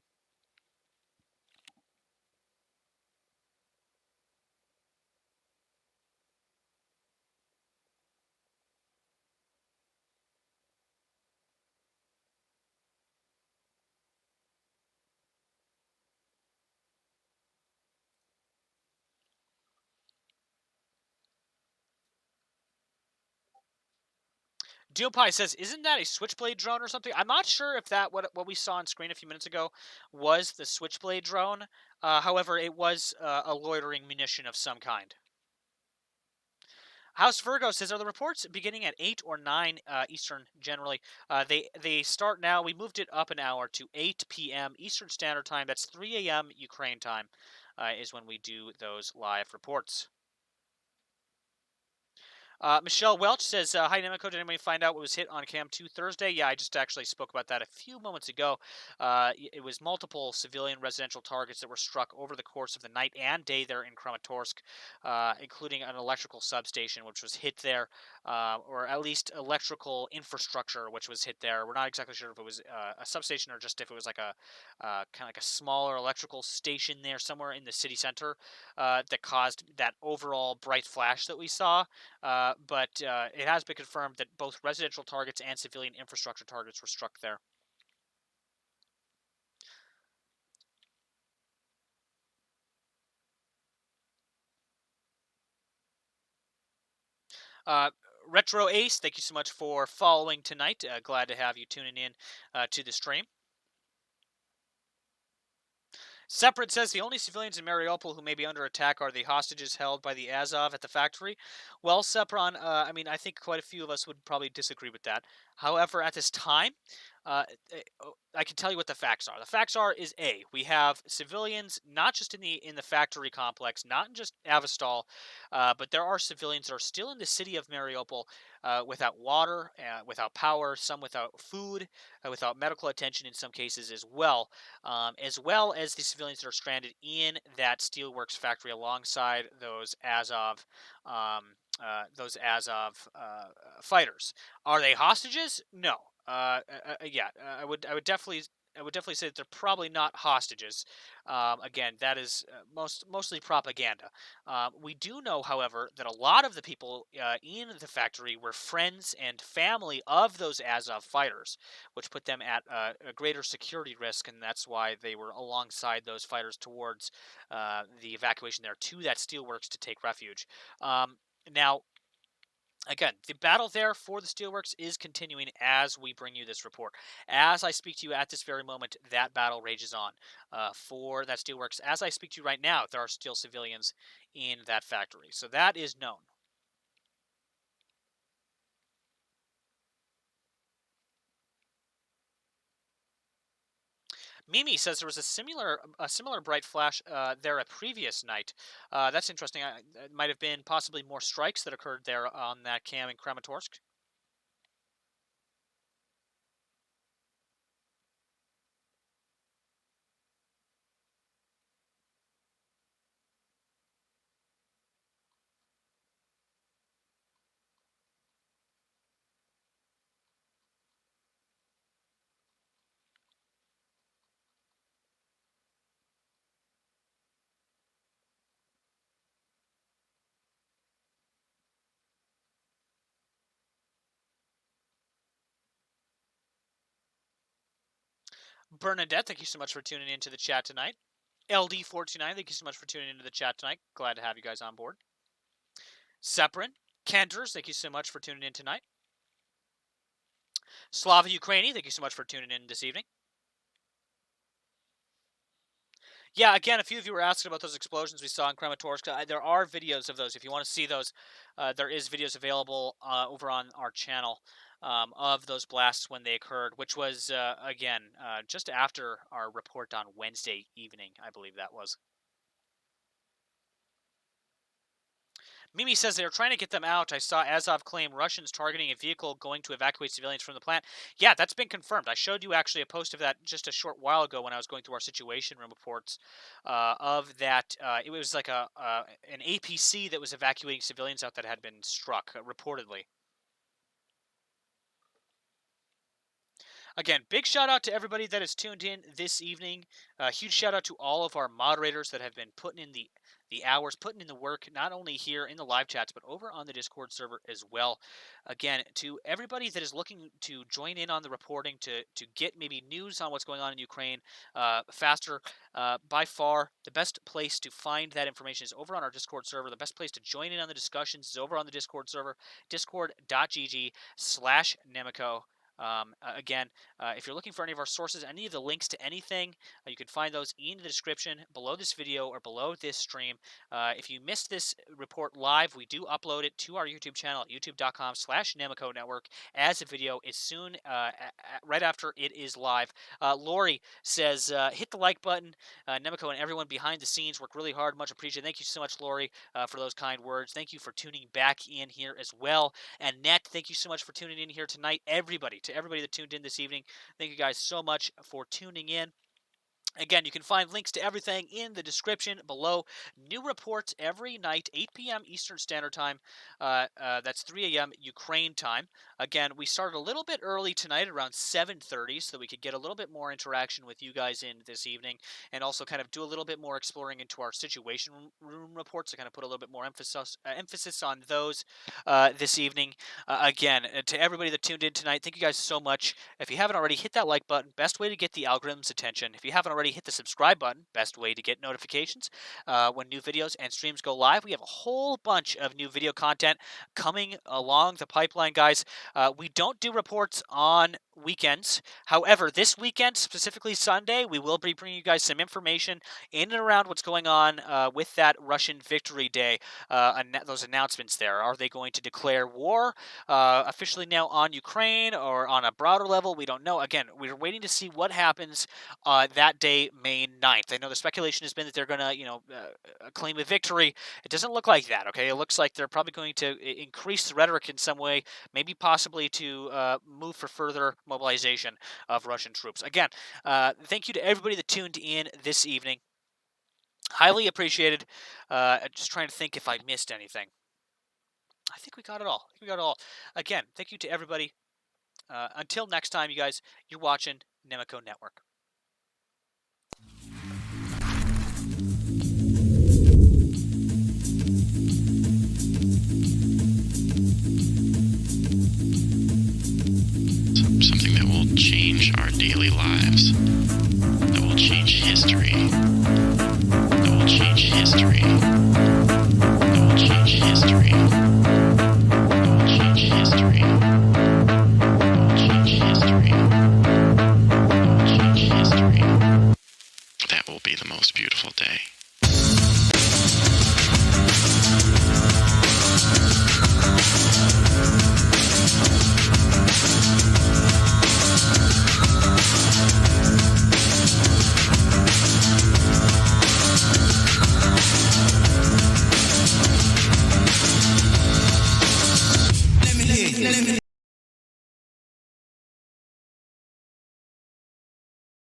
Duopie says, "Isn't that a Switchblade drone or something?" I'm not sure if that what we saw on screen a few minutes ago was the Switchblade drone. However, it was a loitering munition of some kind. House Virgo says, "Are the reports beginning at 8 or 9 Eastern generally?" They start now. We moved it up an hour to 8 p.m. Eastern Standard Time. That's 3 a.m. Ukraine time is when we do those live reports. Michelle Welch says, hi, Nemico. Did anybody find out what was hit on Cam 2 Thursday? Yeah, I just actually spoke about that a few moments ago. It was multiple civilian residential targets that were struck over the course of the night and day there in Kramatorsk, including an electrical substation, which was hit there, or at least electrical infrastructure, which was hit there. We're not exactly sure if it was a substation or just if it was like a kind of like a smaller electrical station there somewhere in the city center that caused that overall bright flash that we saw. But it has been confirmed that both residential targets and civilian infrastructure targets were struck there. Retro Ace, thank you so much for following tonight. Glad to have you tuning in to the stream. Separate says the only civilians in Mariupol who may be under attack are the hostages held by the Azov at the factory. Well, Sepron, I mean, I think quite a few of us would probably disagree with that. However, at this time, I can tell you what the facts are. The facts are is A, we have civilians not just in the factory complex, not in just Avastal, but there are civilians that are still in the city of Mariupol without water, without power, some without food, without medical attention in some cases as well as the civilians that are stranded in that steelworks factory alongside those Azov fighters. Are they hostages? No. Yeah, I would definitely I would definitely say that they're probably not hostages. Again, that is mostly propaganda. We do know, however, that a lot of the people in the factory were friends and family of those Azov fighters, which put them at a greater security risk, and that's why they were alongside those fighters towards the evacuation there to that steelworks to take refuge. Now, again, the battle there for the Steelworks is continuing as we bring you this report. As I speak to you at this very moment, that battle rages on for that Steelworks. As I speak to you right now, there are still civilians in that factory. So that is known. Mimi says there was a similar bright flash there a previous night. That's interesting. It might have been possibly more strikes that occurred there on that cam in Kramatorsk. Bernadette, thank you so much for tuning into the chat tonight. LD429, thank you so much for tuning into the chat tonight. Glad to have you guys on board. Seprin, Kenders, thank you so much for tuning in tonight. SLAVA UKRAINI, thank you so much for tuning in this evening. Yeah, again, a few of you were asking about those explosions we saw in Kramatorsk. There are videos of those. If you want to see those, there is videos available over on our channel of those blasts when they occurred, which was, again, just after our report on Wednesday evening, I believe that was. Mimi says they are trying to get them out. I saw Azov claim Russians targeting a vehicle going to evacuate civilians from the plant. Yeah, that's been confirmed. I showed you actually a post of that just a short while ago when I was going through our situation room reports of that. It was like an APC that was evacuating civilians out that had been struck, reportedly. Again, big shout out to everybody that has tuned in this evening. Huge shout out to all of our moderators that have been putting in the hours, putting in the work, not only here in the live chats, but over on the Discord server as well. Again, to everybody that is looking to join in on the reporting, to get maybe news on what's going on in Ukraine faster, by far, the best place to find that information is over on our Discord server. The best place to join in on the discussions is over on the Discord server, discord.gg/Nemico. Again, if you're looking for any of our sources, any of the links to anything, you can find those in the description below this video or below this stream. If you missed this report live, we do upload it to our YouTube channel at youtube.com/Nemico Network as a video as soon, right after it is live. Lori says, hit the like button. Nemico and everyone behind the scenes work really hard. Much appreciated. Thank you so much, Lori, for those kind words. Thank you for tuning back in here as well. And Net, thank you so much for tuning in here tonight. To everybody that tuned in this evening, thank you guys so much for tuning in. Again, you can find links to everything in the description below. New reports every night, 8 p.m. Eastern Standard Time. That's 3 a.m. Ukraine time. Again, we started a little bit early tonight, around 7:30, so that we could get a little bit more interaction with you guys in this evening, and also kind of do a little bit more exploring into our situation room reports to kind of put a little bit more emphasis on those this evening. Again, to everybody that tuned in tonight, thank you guys so much. If you haven't already, hit that like button. Best way to get the algorithm's attention. If you haven't already, hit the subscribe button. Best way to get notifications when new videos and streams go live. We have a whole bunch of new video content coming along the pipeline, guys. We don't do reports on weekends. However, this weekend, specifically Sunday, we will be bringing you guys some information in and around what's going on with that Russian Victory Day, those announcements there. Are they going to declare war officially now on Ukraine or on a broader level? We don't know. Again, we're waiting to see what happens that day, May 9th. I know the speculation has been that they're going to, claim a victory. It doesn't look like that, okay? It looks like they're probably going to increase the rhetoric in some way, maybe possibly to move for further mobilization of Russian troops. Again, thank you to everybody that tuned in this evening. Highly appreciated. Just trying to think if I missed anything. I think we got it all. Again, thank you to everybody. Until next time, you guys, you're watching Nemico Network. our daily lives.